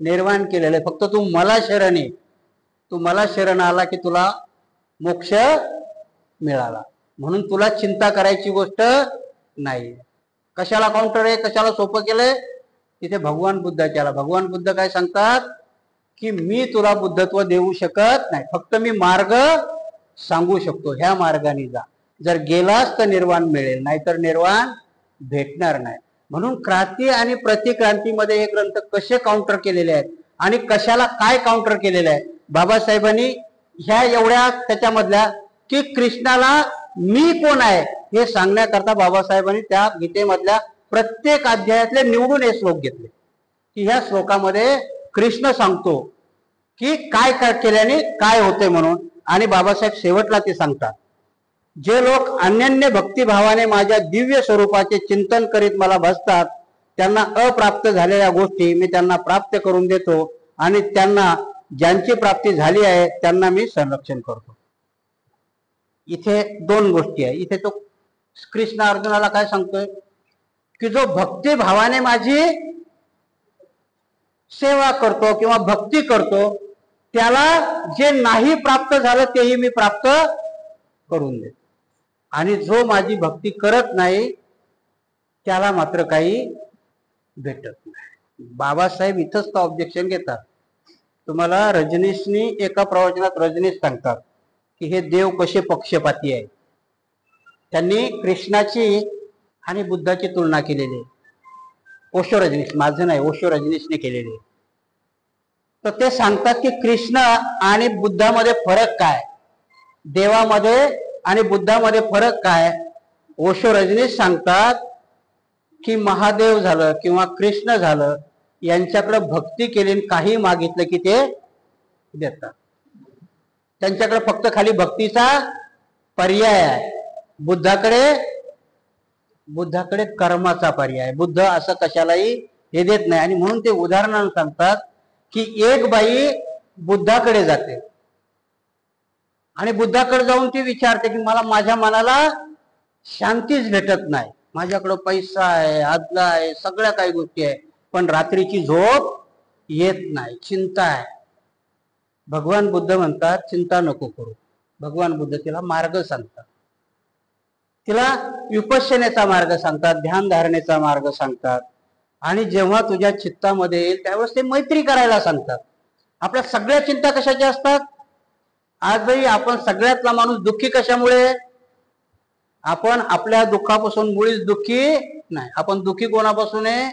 निर्माण केलेलं आहे, फक्त तू मला शरण ये. तू मला शरण आला की तुला मोक्ष मिळाला. म्हणून तुला चिंता करायची गोष्ट नाही. कशाला काउंटर आहे? कशाला सोपं केलंय? तिथे भगवान बुद्धाच्याला. भगवान बुद्ध काय सांगतात की मी तुला बुद्धत्व देऊ शकत नाही, फक्त मी मार्ग सांगू शकतो. ह्या मार्गाने जा. जर गेलास तर निर्वाण मिळेल, नाहीतर निर्वाण भेटणार नाही. म्हणून क्रांती आणि प्रतिक्रांतीमध्ये हे ग्रंथ कसे काउंटर केलेले आहेत आणि कशाला काय काउंटर केलेलं आहे बाबासाहेबांनी ह्या एवढ्या त्याच्यामधल्या की कृष्णाला मी कोण आहे हे सांगण्याकरता बाबासाहेबांनी त्या गीतेमधल्या प्रत्येक अध्यायातले निवडून हे श्लोक घेतले की ह्या श्लोकामध्ये कृष्ण सांगतो की काय काय केल्याने काय होते म्हणून, आणि बाबासाहेब शेवटला ते सांगतात, जे लोक अनन्य भक्तिभावाने माझ्या दिव्य स्वरूपाचे चिंतन करीत मला भजतात त्यांना अप्राप्त झालेल्या गोष्टी मी त्यांना प्राप्त करून देतो, आणि त्यांना ज्यांची प्राप्ती झाली आहे त्यांना मी संरक्षण करतो. इथे दोन गोष्टी आहे. इथे तो कृष्ण अर्जुनाला काय सांगतोय की जो भक्तिभावाने माझी सेवा करतो किंवा भक्ती करतो त्याला जे नाही प्राप्त झालं तेही मी प्राप्त करून देतो, आणि जो माझी भक्ती करत नाही त्याला मात्र काही भेटत नाही. बाबासाहेब इथंच तो ऑब्जेक्शन घेतात. तुम्हाला रजनीशनी एका प्रवचनात रजनीश सांगतात की हे देव कसे पक्षपाती आहे. त्यांनी कृष्णाची आणि बुद्धाची तुलना केलेली आहे. ओशो रजनीश, माझं नाही, ओशो रजनीशने केलेली आहे. तर ते सांगतात की कृष्ण आणि बुद्धामध्ये फरक काय, देवामध्ये आणि बुद्धामध्ये फरक काय. ओशो रजनीश सांगतात की महादेव झालं किंवा कृष्ण झालं यांच्याकडे भक्ती केली काही मागितलं की ते देतात. त्यांच्याकडे फक्त खाली भक्तीचा पर्याय आहे. बुद्धाकडे कर्माचा पर्याय. बुद्ध असं कशालाही हे देत नाही. आणि म्हणून ते उदाहरणानं सांगतात की एक बाई बुद्धाकडे जाते आणि बुद्धाकडे जाऊन ती विचारते की मला माझ्या मनाला शांतीच भेटत नाही, माझ्याकडं पैसा आहे, आदला आहे, सगळ्या काही गोष्टी आहे, पण रात्रीची झोप येत नाही, चिंता आहे. भगवान बुद्ध म्हणतात चिंता नको करू. भगवान बुद्ध तिला मार्ग सांगतात, तिला विपश्यनेचा मार्ग सांगतात, ध्यान धारणेचा मार्ग सांगतात. आणि जेव्हा तुझ्या चित्तामध्ये येईल त्यावेळेस ते मैत्री करायला सांगतात. आपल्या सगळ्या चिंता कशाच्या असतात. आजही आपण सगळ्यातला माणूस दुःखी कशामुळे. आपण आपल्या दुःखापासून मुळीच दुःखी नाही. आपण दुःखी कोणापासून आहे.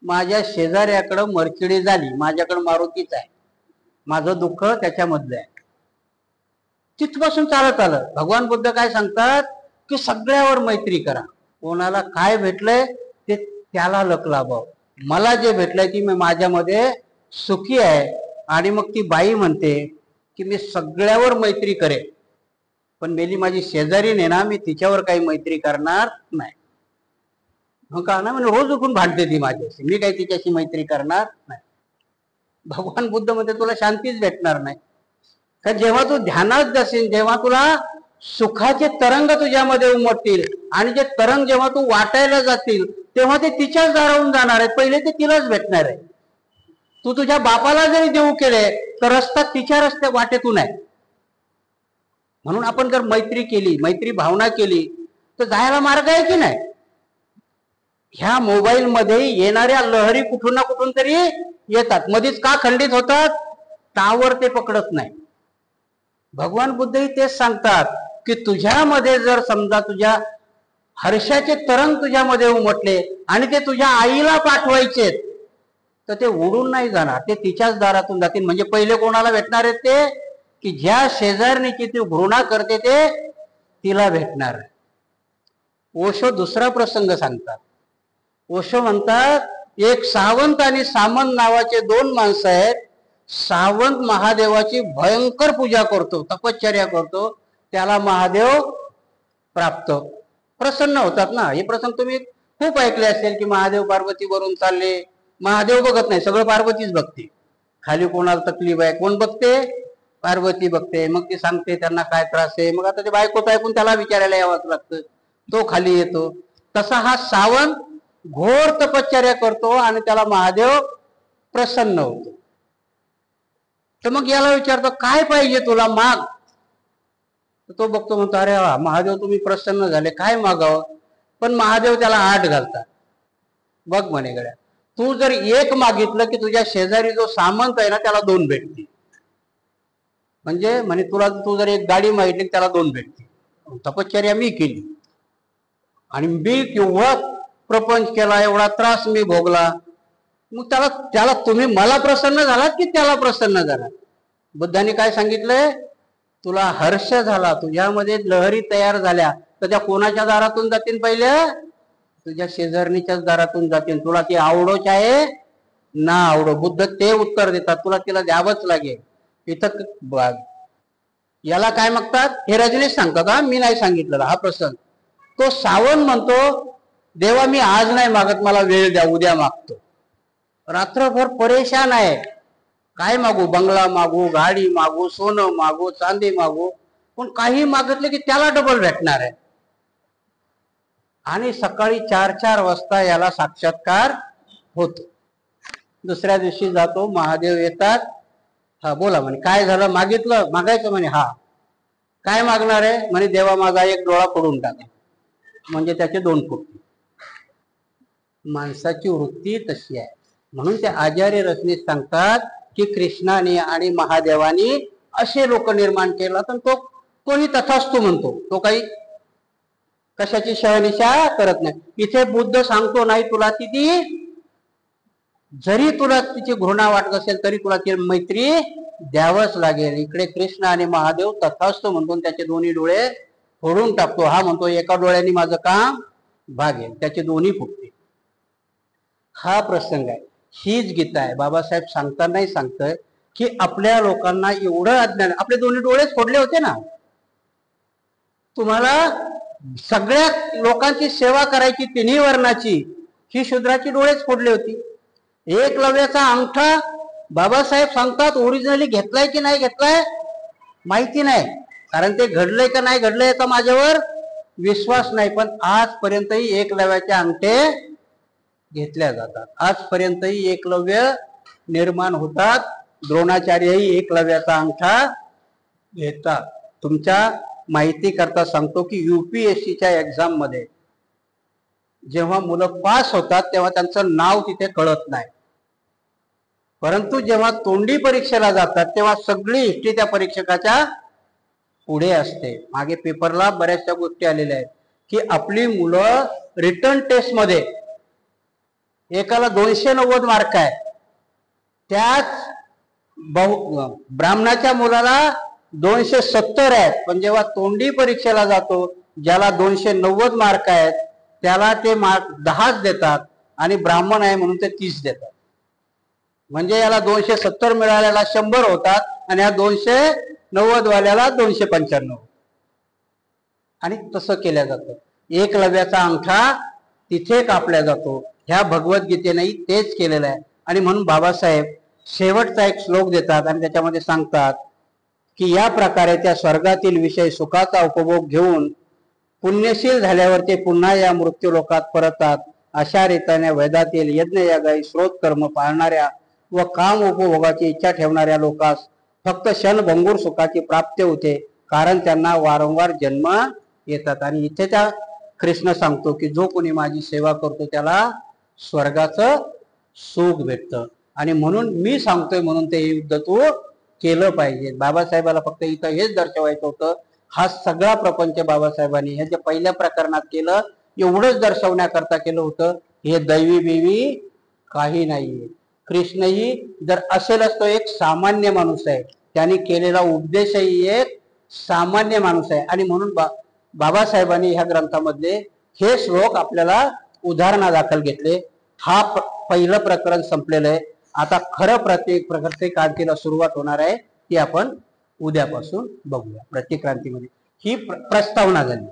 माझ्या शेजाऱ्याकडं मर्चिडी झाली, माझ्याकडे मारुतीच आहे, माझं दुःख त्याच्यामधलं आहे. तिथपासून चालत आलं. भगवान बुद्ध काय सांगतात की सगळ्यावर मैत्री करा. कोणाला काय भेटलंय ते त्याला लक लाभाव. मला जे भेटलंय की मी माझ्यामध्ये सुखी आहे. आणि मग ती बाई म्हणते की मी सगळ्यावर मैत्री करेन, पण मेली माझी शेजारी ने ना, मी तिच्यावर काही मैत्री करणार नाही. मग का ना, म्हणजे रोज उठून भांडते ती माझ्याशी, मी काही तिच्याशी मैत्री करणार नाही. भगवान बुद्ध मध्ये तुला शांतीच भेटणार नाही. कारण जेव्हा तू ध्यानात जाशील, जेव्हा तुला सुखाचे तरंग तुझ्यामध्ये उमटतील आणि जे तरंग जेव्हा तू वाटायला जातील तेव्हा ते तिच्याच दारावून जाणार आहेत. पहिले ते तिलाच भेटणार आहे. तू तुझ्या बापाला जरी देऊ केले तर रस्ता तिच्या रस्त्या वाटेतून आहे. म्हणून आपण जर मैत्री केली, मैत्री भावना केली तर जायला मार्ग आहे की नाही. ह्या मोबाईल मध्ये येणाऱ्या लहरी कुठून ना कुठून तरी येतात. मध्येच का खंडित होतात. टावर ते पकडत नाही. भगवान बुद्धही तेच सांगतात की तुझ्यामध्ये जर समजा तुझ्या हर्षाचे तरंग तुझ्यामध्ये उमटले आणि ते तुझ्या आईला पाठवायचे तर ते उडून नाही जाणार, ते तिच्याच दारातून जातील. म्हणजे पहिले कोणाला भेटणार आहेत ते की ज्या शेजारणीची ती घृणा करते ते तिला भेटणार. ओशो दुसरा प्रसंग सांगतात. ओशो म्हणतात एक सावंत आणि सामंत नावाचे दोन माणसं आहेत. सावंत महादेवाची भयंकर पूजा करतो, तपश्चर्या करतो, त्याला महादेव प्राप्त प्रसन्न होतात ना. हे प्रसंग तुम्ही खूप ऐकले असेल की महादेव पार्वती वरून चालले, महादेव बघत नाही, सगळं पार्वतीच बघते. खाली कोणाला तकलीफ आहे कोण बघते, पार्वती बघते. मग ती सांगते त्यांना काय त्रास आहे. मग आता ते बायकोच ऐकून त्याला विचारायला यावंच लागतं, तो खाली येतो. तसा हा सावंत घोर तपश्चर्या करतो आणि त्याला महादेव प्रसन्न होतो. तर मग याला विचारतो काय पाहिजे तुला, माग. तो बघतो म्हणतो अरे वा महादेव तुम्ही प्रसन्न झाले, काय मागावं. पण महादेव त्याला 8 घालतात. बघ म्हणे गड्या, तू जर 1 मागितलं की तुझ्या शेजारी जो सामंत आहे ना त्याला 2 भेटतील. म्हणजे म्हणे तुला तू जर 1 गाडी मागितली त्याला 2 भेटतील. तपश्चर्या मी केली आणि मी केव्हा प्रपंच केला, एवढा त्रास मी भोगला, मग त्याला तुम्ही मला प्रसन्न झालात की त्याला प्रसन्न झालात. बुद्धाने काय सांगितलंय, तुला हर्ष झाला, तुझ्यामध्ये लहरी तयार झाल्या, तर त्या कोणाच्या दारातून जातील? पहिले तुझ्या शेजारणीच्याच दारातून जातील. तुला ती आवडोच आहे ना आवडो, बुद्ध ते उत्तर देतात, तुला तिला द्यावंच लागेल. इथं याला काय मागतात हे रजनीश सांगतात, हा मी नाही सांगितलं हा प्रसंग. तो सावंत म्हणतो, देवा मी आज नाही मागत, मला वेळ द्या, उद्या मागतो. रात्रभर परेशान आहे, काय मागू? बंगला मागू, गाडी मागू, सोनं मागू, चांदी मागू, पण काही मागितले की त्याला डबल भेटणार आहे. आणि सकाळी 4-4 वाजता याला साक्षात्कार होतो. दुसऱ्या दिवशी जातो, महादेव येतात. हा बोला म्हणे, काय झालं? मागितलं? मागायचं म्हणे. हा काय मागणार आहे म्हणे? देवा माझा एक डोळा फोडून टाका, म्हणजे त्याचे 2 फुटतील. माणसाची वृत्ती तशी आहे. म्हणून ते आचार्य रजनीश सांगतात की कृष्णाने आणि महादेवानी असे लोक निर्माण केला, तर तो कोणी तथास्तु म्हणतो, तो काही कशाची शहनिशा करत नाही. इथे बुद्ध सांगतो, नाही तुला ती जरी तुला तिची घृणा वाटत असेल तरी तुला ती मैत्री द्यावंच लागेल. इकडे कृष्ण आणि महादेव तथास्तु म्हणतो, त्याचे दोन्ही डोळे फोडून टाकतो. हा म्हणतो एका डोळ्याने माझं काम भागेल, त्याचे दोन्ही फुटते. हा प्रसंग आहे, हीच गीता आहे. बाबासाहेब सांगतानाही सांगतोय की आपल्या लोकांना एवढं अज्ञान, आपले दोन्ही डोळेच फोडले होते ना. तुम्हाला सगळ्या लोकांची सेवा करायची, तिन्ही वर्णाची, ही शूद्राची डोळेच फोडली होती. एकलव्याचा अंगठा बाबासाहेब सांगतात ओरिजिनली घेतलाय की नाही घेतलाय माहिती नाही, कारण ते घडलंय का नाही घडलंय याचा माझ्यावर विश्वास नाही. पण आजपर्यंतही एकलव्याचे अंगठे घेतल्या जातात, आजपर्यंतही एकलव्य निर्माण होतात. द्रोणाचार्यही एकलव्याचा अंगठा घेतात. तुमच्या माहिती करता सांगतो की UPSCच्या एक्झाम मध्ये जेव्हा मुलं पास होतात तेव्हा त्यांचं नाव तिथे कळत नाही, परंतु जेव्हा तोंडी परीक्षेला जातात तेव्हा सगळी हिस्ट्री त्या परीक्षकाच्या पुढे असते. मागे पेपरला बऱ्याचशा गोष्टी आलेल्या आहेत की आपली मुलं रिटर्न टेस्ट मध्ये एकाला 290 मार्क आहे, त्याच ब्राह्मणाच्या मुलाला 270 आहेत, पण जेव्हा तोंडी परीक्षेला जातो ज्याला 290 मार्क आहेत त्याला ते मार्क 10च देतात, आणि ब्राह्मण आहे म्हणून ते 30 देतात. म्हणजे याला 270 मिळाल्याला 100 होतात, आणि या 290 वाल्याला 295. आणि तसं केलं जातं. एकलव्याचा अंगठा तिथे कापला जातो. ह्या भगवद्गीतेनेही तेच केलेलं आहे. आणि म्हणून बाबासाहेब शेवटचा एक श्लोक देतात आणि त्याच्यामध्ये सांगतात की या प्रकारे त्या स्वर्गातील विषय सुखाचा उपभोग घेऊन पुण्यशील झाल्यावर ते पुन्हा या मृत्यू लोकात परततात. अशा रीतीने वेदातील यज्ञ यागाई स्रोत कर्म पाळणाऱ्या व काम उपभोगाची इच्छा ठेवणाऱ्या लोकांस फक्त क्षणभंगूर सुखाची प्राप्ती होते, कारण त्यांना वारंवार जन्म येतात. आणि इथे त्या कृष्ण सांगतो की जो कोणी माझी सेवा करतो त्याला स्वर्गाचं सुख भेटतं. आणि म्हणून मी सांगतोय, म्हणून ते युद्ध तू केलं पाहिजे. बाबासाहेबाला फक्त इथं हेच दर्शवायचं होतं. हा सगळा प्रपंच बाबासाहेबांनी ह्याच्या पहिल्या प्रकरणात केलं, एवढंच दर्शवण्याकरता केलं होतं. हे दैवी बिवी काही नाहीये. कृष्णही जर असेलच तो एक सामान्य माणूस आहे, त्यांनी केलेला उपदेशही एक सामान्य माणूस आहे. आणि म्हणून बाबासाहेबांनी ह्या ग्रंथामधले हे श्लोक आपल्याला उदाहरणादाखल घेतले. हा पहिलं प्रकरण संपलेलं आहे. आता खरं प्रतिक्रांतीला सुरुवात होणार आहे, ती आपण उद्यापासून बघूया. प्रतिक्रांतीमध्ये ही प्रस्तावना झाली.